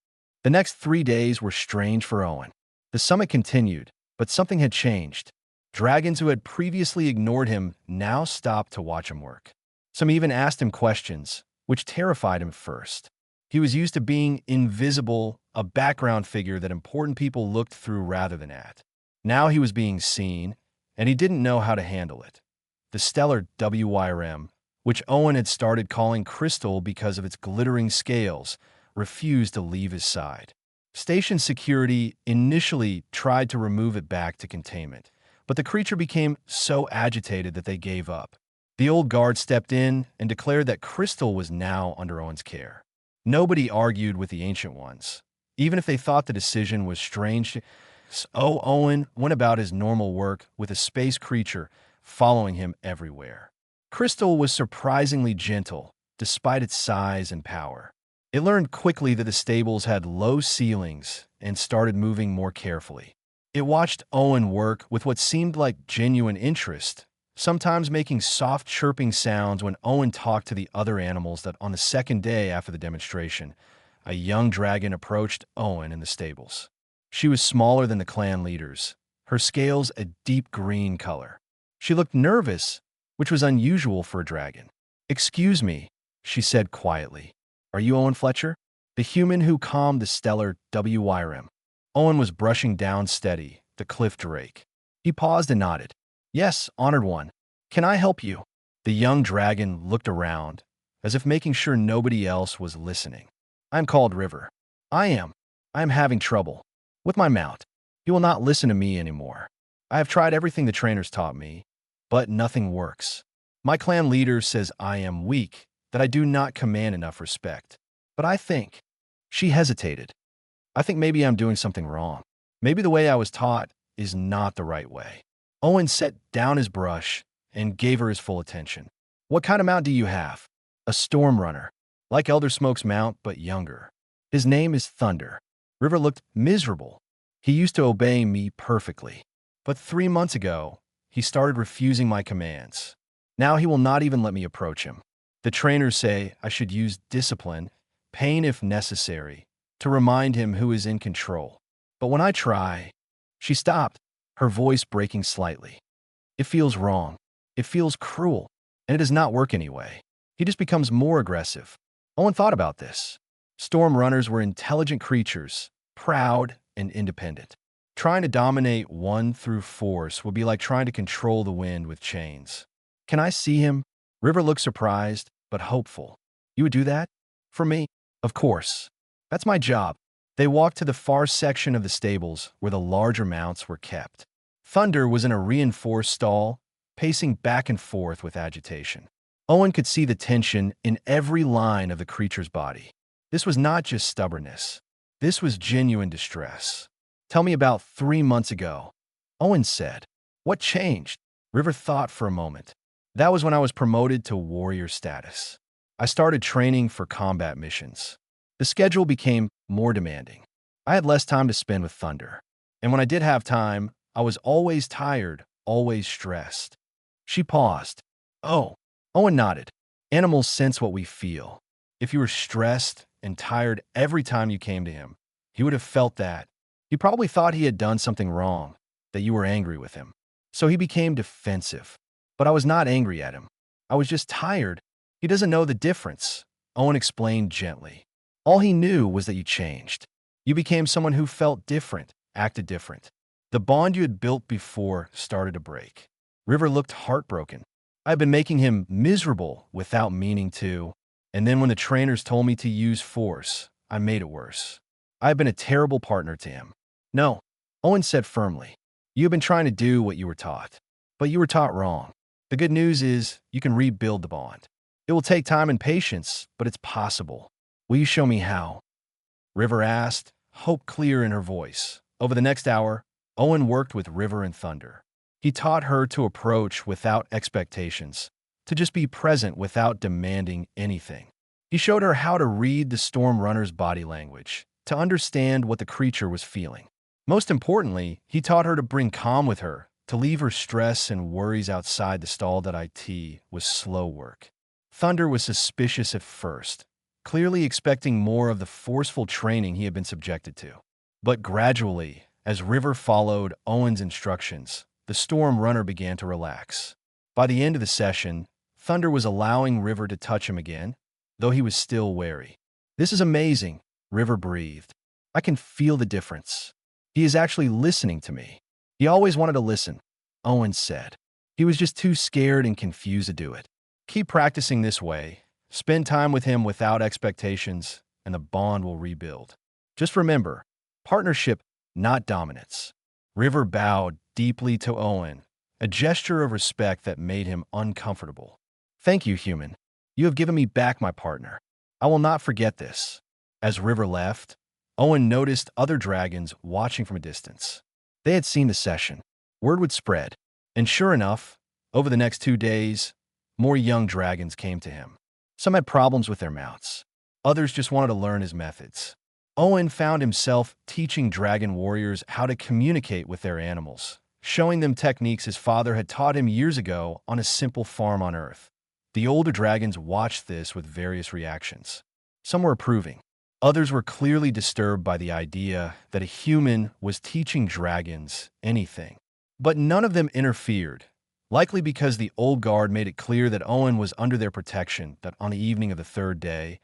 The next 3 days were strange for Owen. The summit continued, but something had changed. Dragons who had previously ignored him now stopped to watch him work. Some even asked him questions, which terrified him at first. He was used to being invisible, a background figure that important people looked through rather than at. Now he was being seen, and he didn't know how to handle it. The stellar HFY, which Owen had started calling Crystal because of its glittering scales, refused to leave his side. Station security initially tried to remove it back to containment, but the creature became so agitated that they gave up. The old guard stepped in and declared that Crystal was now under Owen's care. Nobody argued with the Ancient Ones, even if they thought the decision was strange. So Owen went about his normal work with a space creature following him everywhere. Crystal was surprisingly gentle, despite its size and power. It learned quickly that the stables had low ceilings and started moving more carefully. It watched Owen work with what seemed like genuine interest, sometimes making soft chirping sounds when Owen talked to the other animals. That on the second day after the demonstration, a young dragon approached Owen in the stables. She was smaller than the clan leaders, her scales a deep green color. She looked nervous, which was unusual for a dragon. "Excuse me," she said quietly. "Are you Owen Fletcher?" The human who calmed the stellar HFY. Owen was brushing down steady, the cliff drake. He paused and nodded. "Yes, honored one. Can I help you?" The young dragon looked around, as if making sure nobody else was listening. "I'm called River. I am having trouble with my mount. He will not listen to me anymore. I have tried everything the trainers taught me, but nothing works. My clan leader says I am weak, that I do not command enough respect. But I think—" She hesitated. "I think maybe I'm doing something wrong. Maybe the way I was taught is not the right way." Owen set down his brush and gave her his full attention. "What kind of mount do you have?" "A storm runner, like Elder Smoke's mount, but younger. His name is Thunder." River looked miserable. "He used to obey me perfectly. But 3 months ago, he started refusing my commands. Now he will not even let me approach him. The trainers say I should use discipline, pain if necessary, to remind him who is in control. But when I try—" She stopped, her voice breaking slightly. "It feels wrong. It feels cruel. And it does not work anyway. He just becomes more aggressive." Owen thought about this. Storm runners were intelligent creatures, proud and independent. Trying to dominate one through force would be like trying to control the wind with chains. "Can I see him?" River looked surprised, but hopeful. "You would do that? For me?" "Of course. That's my job." They walked to the far section of the stables where the larger mounts were kept. Thunder was in a reinforced stall, pacing back and forth with agitation. Owen could see the tension in every line of the creature's body. This was not just stubbornness. This was genuine distress. "Tell me about 3 months ago," Owen said. "What changed?" River thought for a moment. "That was when I was promoted to warrior status. I started training for combat missions. The schedule became more demanding. I had less time to spend with Thunder. And when I did have time, I was always tired, always stressed." She paused. "Oh." Owen nodded. "Animals sense what we feel. If you were stressed and tired every time you came to him, he would have felt that. He probably thought he had done something wrong, that you were angry with him. So he became defensive. But I was not angry at him. I was just tired. He doesn't know the difference," Owen explained gently. "All he knew was that you changed. You became someone who felt different, acted different. The bond you had built before started to break." River looked heartbroken. I've been making him miserable without meaning to, and then when the trainers told me to use force, I made it worse. I've been a terrible partner to him. No, Owen said firmly. You have been trying to do what you were taught, but you were taught wrong. The good news is you can rebuild the bond. It will take time and patience, but it's possible. Will you show me how? River asked, hope clear in her voice. Over the next hour, Owen worked with River and Thunder. He taught her to approach without expectations, to just be present without demanding anything. He showed her how to read the storm runner's body language, to understand what the creature was feeling. Most importantly, he taught her to bring calm with her, to leave her stress and worries outside the stall. That IT was slow work. Thunder was suspicious at first, clearly expecting more of the forceful training he had been subjected to. But gradually, as River followed Owen's instructions, the storm runner began to relax. By the end of the session, Thunder was allowing River to touch him again, though he was still wary. This is amazing, River breathed. I can feel the difference. He is actually listening to me. He always wanted to listen, Owen said. He was just too scared and confused to do it. Keep practicing this way. Spend time with him without expectations, and the bond will rebuild. Just remember, partnership, not dominance. River bowed deeply to Owen, a gesture of respect that made him uncomfortable. Thank you, human. You have given me back my partner. I will not forget this. As River left, Owen noticed other dragons watching from a distance. They had seen the session. Word would spread. And sure enough, over the next 2 days, more young dragons came to him. Some had problems with their mounts. Others just wanted to learn his methods. Owen found himself teaching dragon warriors how to communicate with their animals, showing them techniques his father had taught him years ago on a simple farm on Earth. The older dragons watched this with various reactions. Some were approving. Others were clearly disturbed by the idea that a human was teaching dragons anything. But none of them interfered, likely because the old guard made it clear that Owen was under their protection. That on the evening of the 3rd day,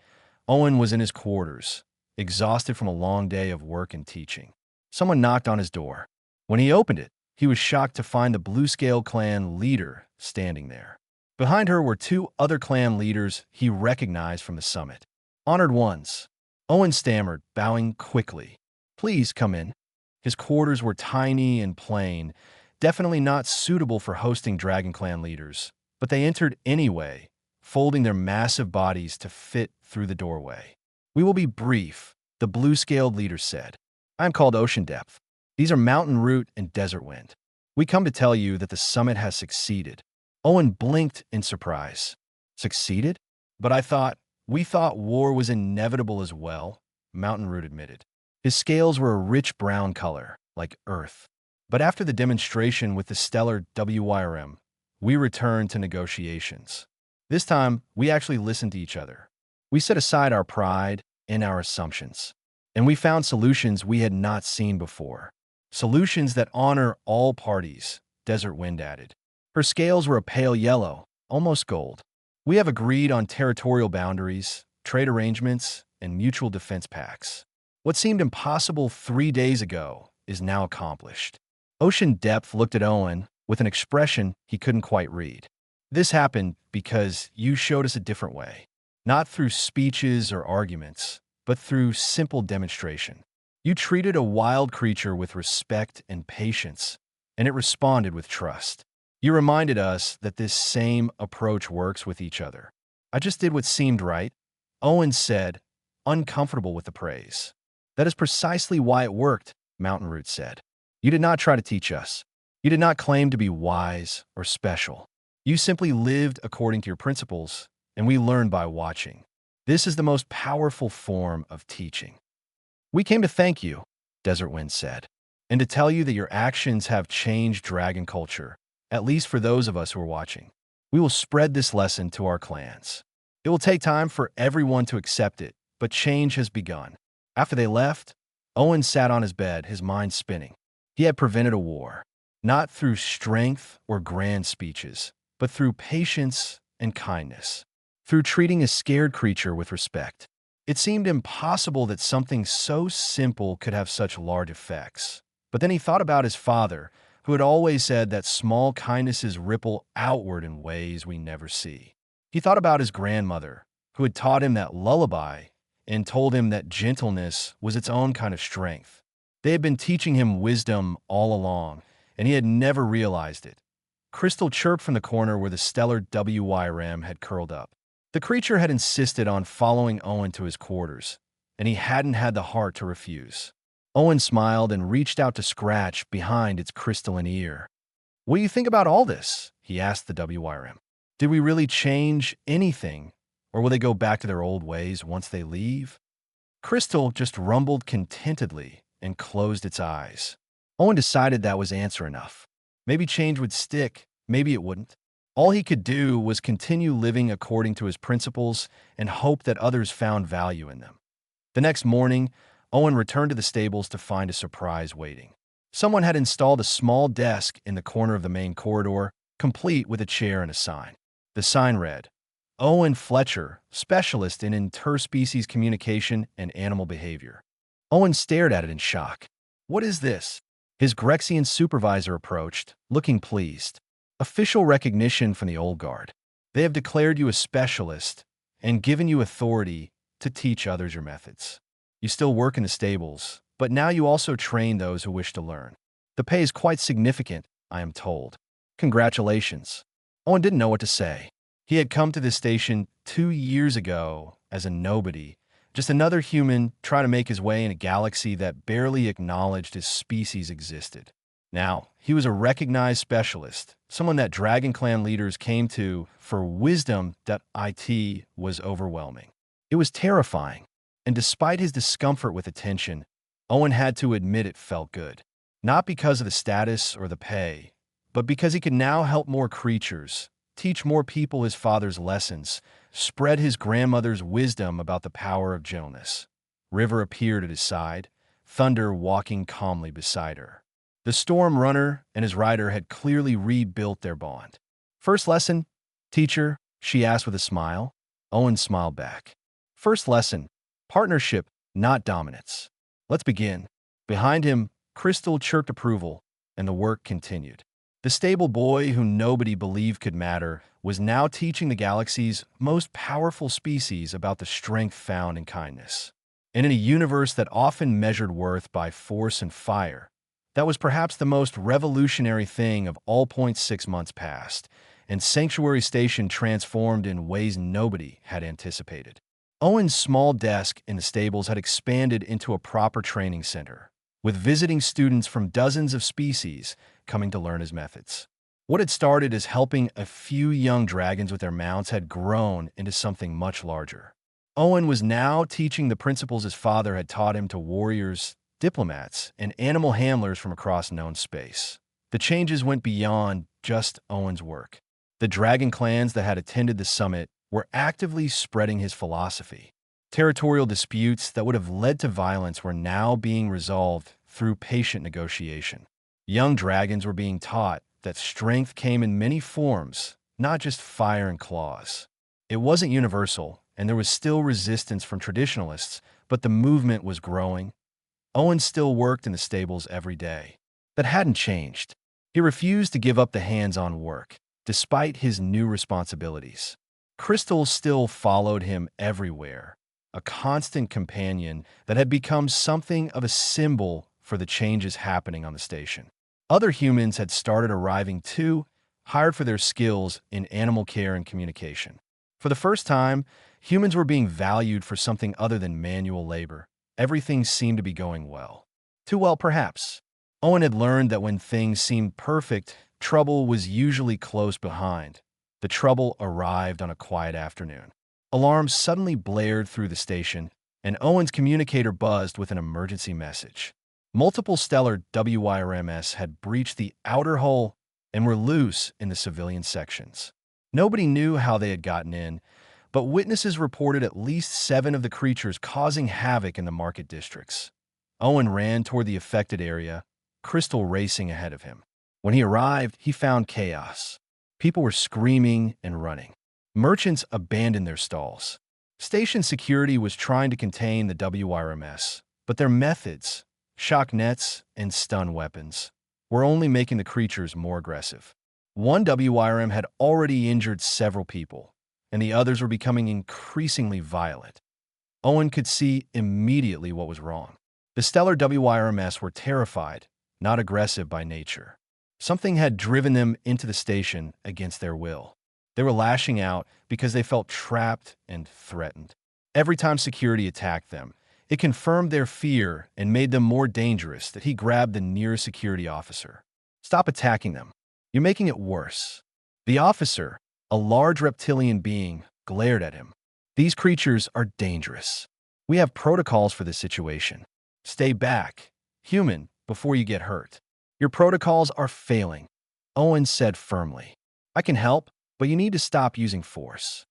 Owen was in his quarters, exhausted from a long day of work and teaching. Someone knocked on his door. When he opened it, he was shocked to find the Blue Scale clan leader standing there. Behind her were 2 other clan leaders he recognized from the summit. Honored ones. Owen stammered, bowing quickly. Please come in. His quarters were tiny and plain, definitely not suitable for hosting Dragon Clan leaders, but they entered anyway, folding their massive bodies to fit through the doorway. We will be brief, the blue-scaled leader said. I am called Ocean Depth. These are Mountain Root and Desert Wind. We come to tell you that the summit has succeeded. Owen blinked in surprise. Succeeded? But we thought war was inevitable as well, Mountain Root admitted. His scales were a rich brown color, like Earth. But after the demonstration with the stellar HFY, we returned to negotiations. This time, we actually listened to each other. We set aside our pride and our assumptions, and we found solutions we had not seen before. Solutions that honor all parties, Desert Wind added. Her scales were a pale yellow, almost gold. We have agreed on territorial boundaries, trade arrangements, and mutual defense pacts. What seemed impossible 3 days ago is now accomplished. Ocean Depth looked at Owen with an expression he couldn't quite read. This happened because you showed us a different way, not through speeches or arguments, but through simple demonstration. You treated a wild creature with respect and patience, and it responded with trust. You reminded us that this same approach works with each other. I just did what seemed right, Owen said, uncomfortable with the praise. That is precisely why it worked, Mountain Root said. You did not try to teach us. You did not claim to be wise or special. You simply lived according to your principles, and we learned by watching. This is the most powerful form of teaching. We came to thank you, Desert Wind said, and to tell you that your actions have changed dragon culture, at least for those of us who are watching. We will spread this lesson to our clans. It will take time for everyone to accept it, but change has begun. After they left, Owen sat on his bed, his mind spinning. He had prevented a war, not through strength or grand speeches, but through patience and kindness, through treating a scared creature with respect. It seemed impossible that something so simple could have such large effects. But then he thought about his father, who had always said that small kindnesses ripple outward in ways we never see. He thought about his grandmother, who had taught him that lullaby and told him that gentleness was its own kind of strength. They had been teaching him wisdom all along, and he had never realized it. Crystal chirped from the corner where the stellar HFY ram had curled up. The creature had insisted on following Owen to his quarters, and he hadn't had the heart to refuse. Owen smiled and reached out to scratch behind its crystalline ear. "What do you think about all this?" he asked the HFY. "Did we really change anything, or will they go back to their old ways once they leave?" Crystal just rumbled contentedly and closed its eyes. Owen decided that was answer enough. Maybe change would stick, maybe it wouldn't. All he could do was continue living according to his principles and hope that others found value in them. The next morning, Owen returned to the stables to find a surprise waiting. Someone had installed a small desk in the corner of the main corridor, complete with a chair and a sign. The sign read, "Owen Fletcher, Specialist in Interspecies Communication and Animal Behavior." Owen stared at it in shock. "What is this?" His Grexian supervisor approached, looking pleased. "Official recognition from the old guard. They have declared you a specialist and given you authority to teach others your methods. You still work in the stables, but now you also train those who wish to learn. The pay is quite significant, I am told. Congratulations." Owen didn't know what to say. He had come to this station 2 years ago as a nobody, just another human trying to make his way in a galaxy that barely acknowledged his species existed. Now, he was a recognized specialist, someone that Dragon Clan leaders came to for wisdom that it was overwhelming. It was terrifying, and despite his discomfort with attention, Owen had to admit it felt good. Not because of the status or the pay, but because he could now help more creatures, teach more people his father's lessons, spread his grandmother's wisdom about the power of gentleness. River appeared at his side, Thunder walking calmly beside her. The Storm Runner and his rider had clearly rebuilt their bond. "First lesson, teacher?" she asked with a smile. Owen smiled back. "First lesson, partnership, not dominance. Let's begin." Behind him, Crystal chirped approval, and the work continued. The stable boy who nobody believed could matter was now teaching the galaxy's most powerful species about the strength found in kindness. And in a universe that often measured worth by force and fire, that was perhaps the most revolutionary thing of all. 6 months passed, and Sanctuary Station transformed in ways nobody had anticipated. Owen's small desk in the stables had expanded into a proper training center, with visiting students from dozens of species coming to learn his methods. What had started as helping a few young dragons with their mounts had grown into something much larger. Owen was now teaching the principles his father had taught him to warriors, diplomats, and animal handlers from across known space. The changes went beyond just Owen's work. The dragon clans that had attended the summit were actively spreading his philosophy. Territorial disputes that would have led to violence were now being resolved through patient negotiation. Young dragons were being taught that strength came in many forms, not just fire and claws. It wasn't universal, and there was still resistance from traditionalists, but the movement was growing. Owen still worked in the stables every day. That hadn't changed. He refused to give up the hands-on work, despite his new responsibilities. Crystal still followed him everywhere, a constant companion that had become something of a symbol for the changes happening on the station. Other humans had started arriving too, hired for their skills in animal care and communication. For the first time, humans were being valued for something other than manual labor. Everything seemed to be going well. Too well, perhaps. Owen had learned that when things seemed perfect, trouble was usually close behind. The trouble arrived on a quiet afternoon. Alarms suddenly blared through the station, and Owen's communicator buzzed with an emergency message. Multiple stellar WIRMs had breached the outer hull and were loose in the civilian sections. Nobody knew how they had gotten in, but witnesses reported at least 7 of the creatures causing havoc in the market districts. Owen ran toward the affected area, Crystal racing ahead of him. When he arrived, he found chaos. People were screaming and running. Merchants abandoned their stalls. Station security was trying to contain the WIRMs, but their methods, shock nets and stun weapons, were only making the creatures more aggressive. One WYRM had already injured several people, and the others were becoming increasingly violent. Owen could see immediately what was wrong. The stellar WYRMs were terrified, not aggressive by nature. Something had driven them into the station against their will. They were lashing out because they felt trapped and threatened. Every time security attacked them, it confirmed their fear and made them more dangerous that he grabbed the nearest security officer. "Stop attacking them. You're making it worse." The officer, a large reptilian being, glared at him. "These creatures are dangerous. We have protocols for this situation. Stay back, human, before you get hurt." "Your protocols are failing," Owen said firmly. "I can help, but you need to stop using force.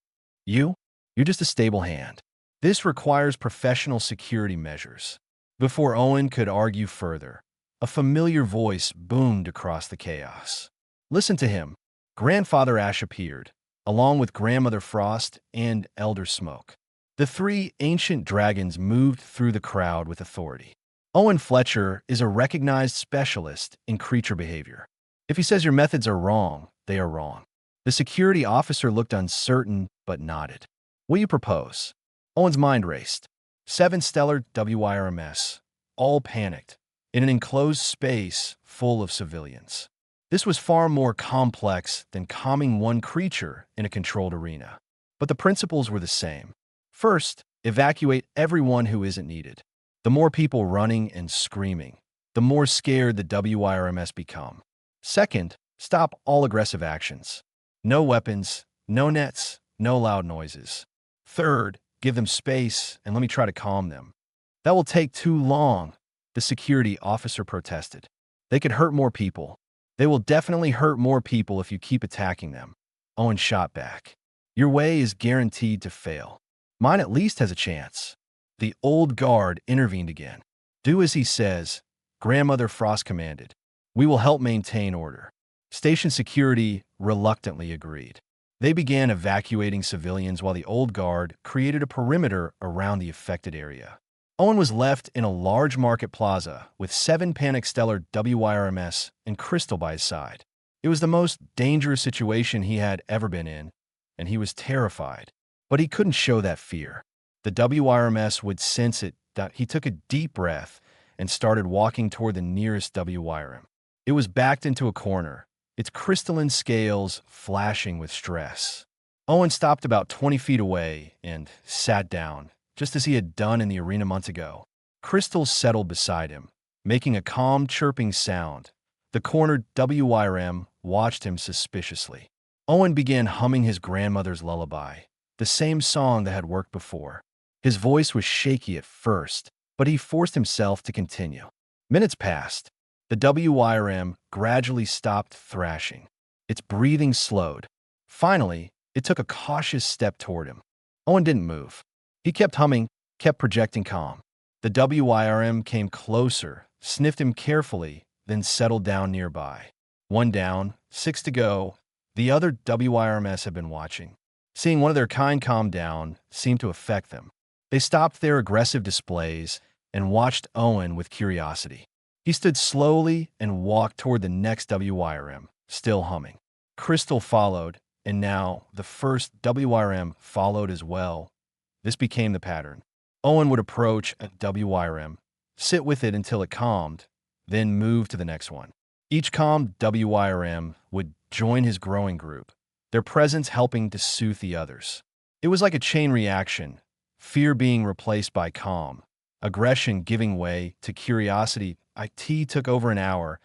You're just a stable hand. This requires professional security measures." Before Owen could argue further, a familiar voice boomed across the chaos. "Listen to him." Grandfather Ash appeared, along with Grandmother Frost and Elder Smoke. The three ancient dragons moved through the crowd with authority. Owen Fletcher is a recognized specialist in creature behavior. If he says your methods are wrong, they are wrong. The security officer looked uncertain but nodded. "What do you propose?" Owen's mind raced. 7 stellar WYRMs, all panicked, in an enclosed space full of civilians. This was far more complex than calming one creature in a controlled arena. But the principles were the same. First, evacuate everyone who isn't needed. The more people running and screaming, the more scared the WYRMs become. Second, stop all aggressive actions. No weapons, no nets, no loud noises. Third, give them space and let me try to calm them. "That will take too long," the security officer protested. "They could hurt more people." "They will definitely hurt more people if you keep attacking them," Owen shot back. "Your way is guaranteed to fail. Mine at least has a chance." The old guard intervened again. "Do as he says," Grandmother Frost commanded. "We will help maintain order." Station security reluctantly agreed. They began evacuating civilians while the old guard created a perimeter around the affected area. Owen was left in a large market plaza with 7 panic stellar WYRMs and Crystal by his side. It was the most dangerous situation he had ever been in, and he was terrified. But he couldn't show that fear. The WYRMs would sense it. He took a deep breath and started walking toward the nearest WYRM. It was backed into a corner, its crystalline scales flashing with stress. Owen stopped about 20 feet away and sat down, just as he had done in the arena months ago. Crystals settled beside him, making a calm, chirping sound. The cornered WYRM watched him suspiciously. Owen began humming his grandmother's lullaby, the same song that had worked before. His voice was shaky at first, but he forced himself to continue. Minutes passed. The WYRM gradually stopped thrashing. Its breathing slowed. Finally, it took a cautious step toward him. Owen didn't move. He kept humming, kept projecting calm. The WYRM came closer, sniffed him carefully, then settled down nearby. 1 down, 6 to go. The other WYRMs had been watching. Seeing one of their kind calm down seemed to affect them. They stopped their aggressive displays and watched Owen with curiosity. He stood slowly and walked toward the next WYRM, still humming. Crystal followed, and now the first WYRM followed as well. This became the pattern. Owen would approach a WYRM, sit with it until it calmed, then move to the next one. Each calmed WYRM would join his growing group, their presence helping to soothe the others. It was like a chain reaction, fear being replaced by calm, aggression giving way to curiosity. IT took over an hour,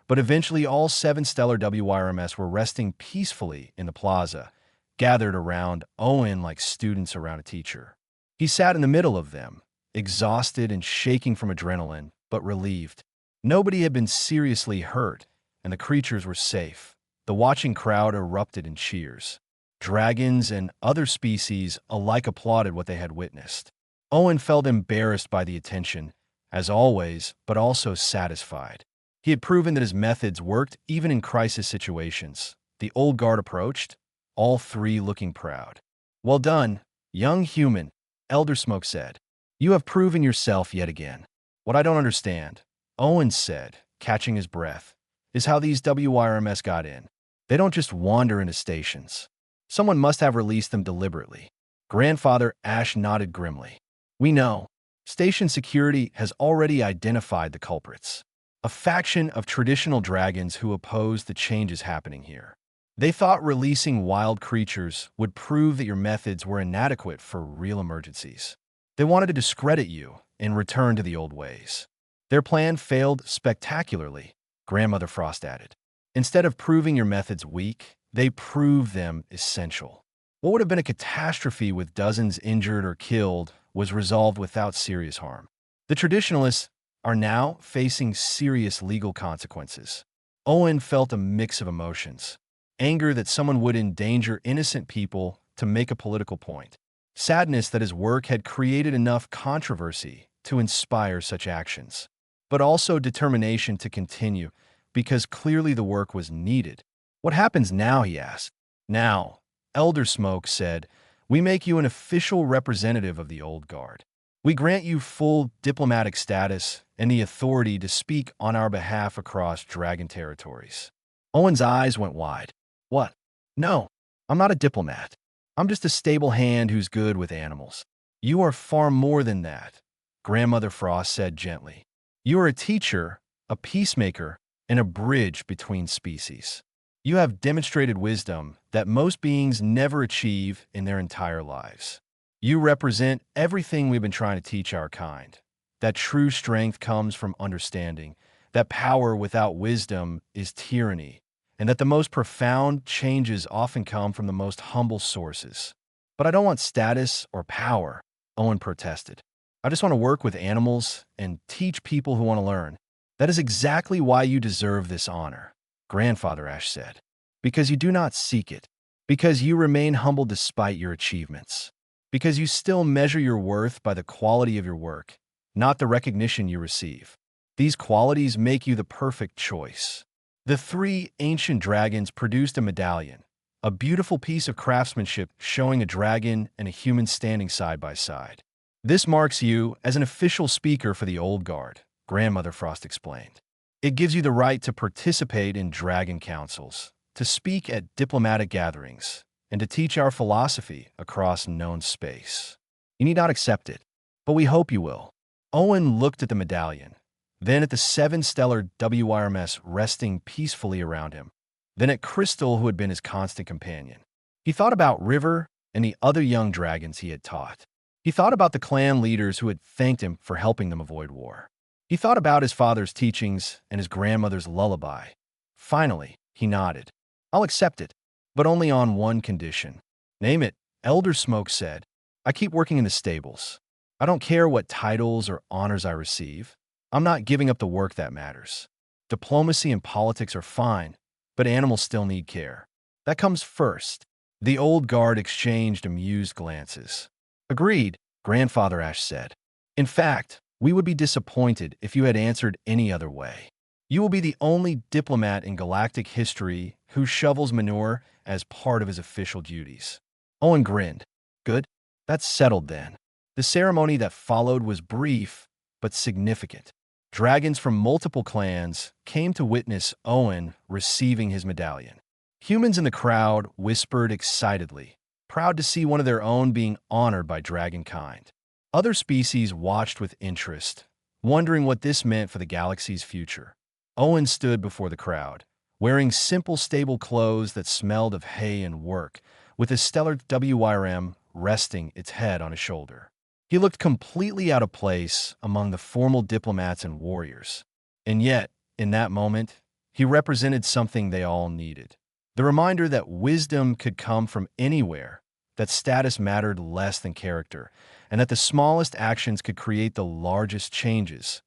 but eventually all 7 stellar WYRMs were resting peacefully in the plaza, gathered around Owen like students around a teacher. He sat in the middle of them, exhausted and shaking from adrenaline, but relieved. Nobody had been seriously hurt, and the creatures were safe. The watching crowd erupted in cheers. Dragons and other species alike applauded what they had witnessed. Owen felt embarrassed by the attention, as always, but also satisfied. He had proven that his methods worked even in crisis situations. The old guard approached, all 3 looking proud. "Well done, young human," Elder Smoke said. "You have proven yourself yet again." "What I don't understand," Owen said, catching his breath, is how these WIRMS got in. They don't just wander into stations. Someone must have released them deliberately. Grandfather Ash nodded grimly. We know. Station security has already identified the culprits. A faction of traditional dragons who oppose the changes happening here. They thought releasing wild creatures would prove that your methods were inadequate for real emergencies. They wanted to discredit you and return to the old ways. Their plan failed spectacularly, Grandmother Frost added. Instead of proving your methods weak, they proved them essential. What would have been a catastrophe with dozens injured or killed was resolved without serious harm. The traditionalists are now facing serious legal consequences. Owen felt a mix of emotions. Anger that someone would endanger innocent people to make a political point. Sadness that his work had created enough controversy to inspire such actions. But also determination to continue, because clearly the work was needed. What happens now, he asked. Now, Elder Smoke said, we make you an official representative of the Old Guard. We grant you full diplomatic status and the authority to speak on our behalf across Dragon territories. Owen's eyes went wide. What? No, I'm not a diplomat. I'm just a stable hand who's good with animals. You are far more than that, Grandmother Frost said gently. You are a teacher, a peacemaker, and a bridge between species. You have demonstrated wisdom that most beings never achieve in their entire lives. You represent everything we've been trying to teach our kind. That true strength comes from understanding, that power without wisdom is tyranny, and that the most profound changes often come from the most humble sources. But I don't want status or power, Owen protested. I just want to work with animals and teach people who want to learn. That is exactly why you deserve this honor, Grandfather Ash said. Because you do not seek it. Because you remain humble despite your achievements. Because you still measure your worth by the quality of your work, not the recognition you receive. These qualities make you the perfect choice. The three ancient dragons produced a medallion, a beautiful piece of craftsmanship showing a dragon and a human standing side by side. This marks you as an official speaker for the Old Guard, Grandmother Frost explained. It gives you the right to participate in dragon councils, to speak at diplomatic gatherings, and to teach our philosophy across known space. You need not accept it, but we hope you will. Owen looked at the medallion, then at the 7 stellar WIRMS resting peacefully around him, then at Crystal, who had been his constant companion. He thought about River and the other young dragons he had taught. He thought about the clan leaders who had thanked him for helping them avoid war. He thought about his father's teachings and his grandmother's lullaby. Finally, he nodded. I'll accept it, but only on one condition. Name it, Elder Smoke said. I keep working in the stables. I don't care what titles or honors I receive. I'm not giving up the work that matters. Diplomacy and politics are fine, but animals still need care. That comes first. The Old Guard exchanged amused glances. Agreed, Grandfather Ash said. In fact, we would be disappointed if you had answered any other way. You will be the only diplomat in galactic history who shovels manure as part of his official duties. Owen grinned. Good. That's settled then. The ceremony that followed was brief, but significant. Dragons from multiple clans came to witness Owen receiving his medallion. Humans in the crowd whispered excitedly, proud to see one of their own being honored by dragonkind. Other species watched with interest, wondering what this meant for the galaxy's future. Owen stood before the crowd, wearing simple, stable clothes that smelled of hay and work, with a stellar WIRM resting its head on his shoulder. He looked completely out of place among the formal diplomats and warriors. And yet, in that moment, he represented something they all needed. The reminder that wisdom could come from anywhere, that status mattered less than character, and that the smallest actions could create the largest changes.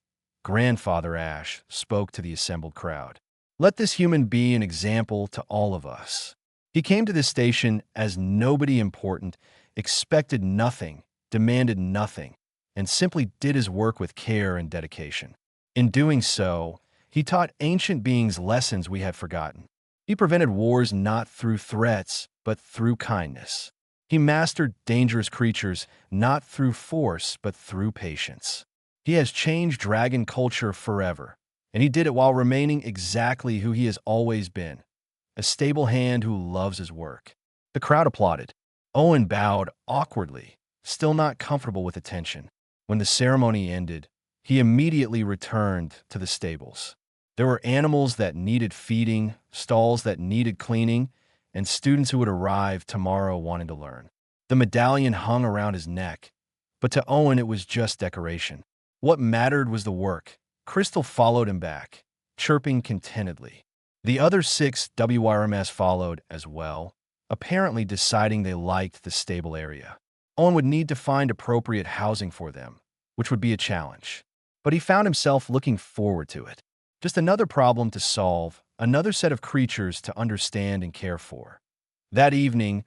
Grandfather Ash spoke to the assembled crowd. Let this human be an example to all of us. He came to this station as nobody important, expected nothing, demanded nothing, and simply did his work with care and dedication. In doing so, he taught ancient beings lessons we had forgotten. He prevented wars not through threats, but through kindness. He mastered dangerous creatures not through force, but through patience. He has changed dragon culture forever, And he did it while remaining exactly who he has always been, a stable hand who loves his work. The crowd applauded. Owen bowed awkwardly, still not comfortable with attention. When the ceremony ended, he immediately returned to the stables. There were animals that needed feeding, stalls that needed cleaning, and students who would arrive tomorrow wanting to learn. The medallion hung around his neck, but to Owen it was just decoration. What mattered was the work. Crystal followed him back, chirping contentedly. The other 6 WRMs followed as well, apparently deciding they liked the stable area. Owen would need to find appropriate housing for them, which would be a challenge. But he found himself looking forward to it. Just another problem to solve, another set of creatures to understand and care for. That evening,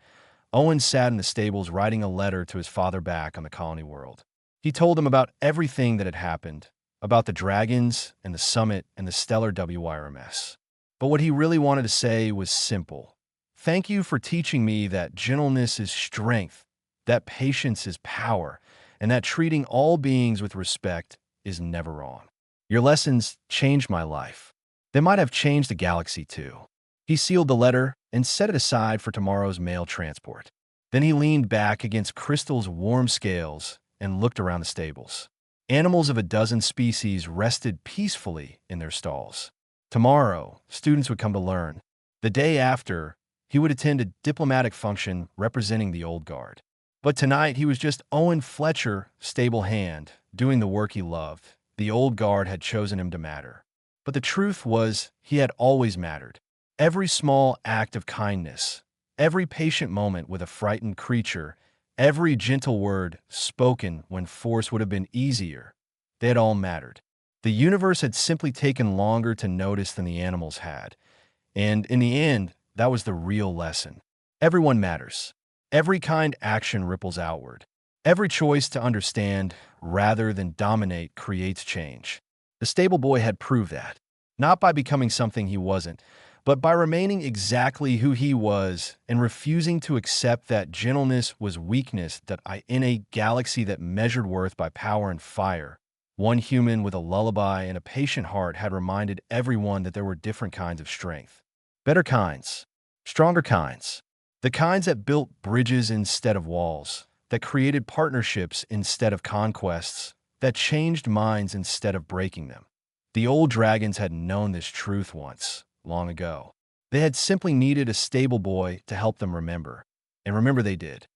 Owen sat in the stables writing a letter to his father back on the colony world. He told him about everything that had happened, about the dragons and the summit and the stellar WRMS. But what he really wanted to say was simple. Thank you for teaching me that gentleness is strength, that patience is power, and that treating all beings with respect is never wrong. Your lessons changed my life. They might have changed the galaxy too. He sealed the letter and set it aside for tomorrow's mail transport. Then he leaned back against Crystal's warm scales and looked around the stables. Animals of a dozen species rested peacefully in their stalls. Tomorrow, students would come to learn. The day after, he would attend a diplomatic function representing the old guard. But tonight, he was just Owen Fletcher, stable hand, doing the work he loved. The old guard had chosen him to matter. But the truth was, he had always mattered. Every small act of kindness, every patient moment with a frightened creature, every gentle word spoken when force would have been easier, they had all mattered. The universe had simply taken longer to notice than the animals had. And in the end, that was the real lesson. Everyone matters. Every kind action ripples outward. Every choice to understand rather than dominate creates change. The stable boy had proved that, not by becoming something he wasn't, but by remaining exactly who he was and refusing to accept that gentleness was weakness, in a galaxy that measured worth by power and fire. One human with a lullaby and a patient heart had reminded everyone that there were different kinds of strength. Better kinds, stronger kinds, the kinds that built bridges instead of walls, that created partnerships instead of conquests, that changed minds instead of breaking them. The old dragons had known this truth once, long ago. They had simply needed a stable boy to help them remember. And remember they did.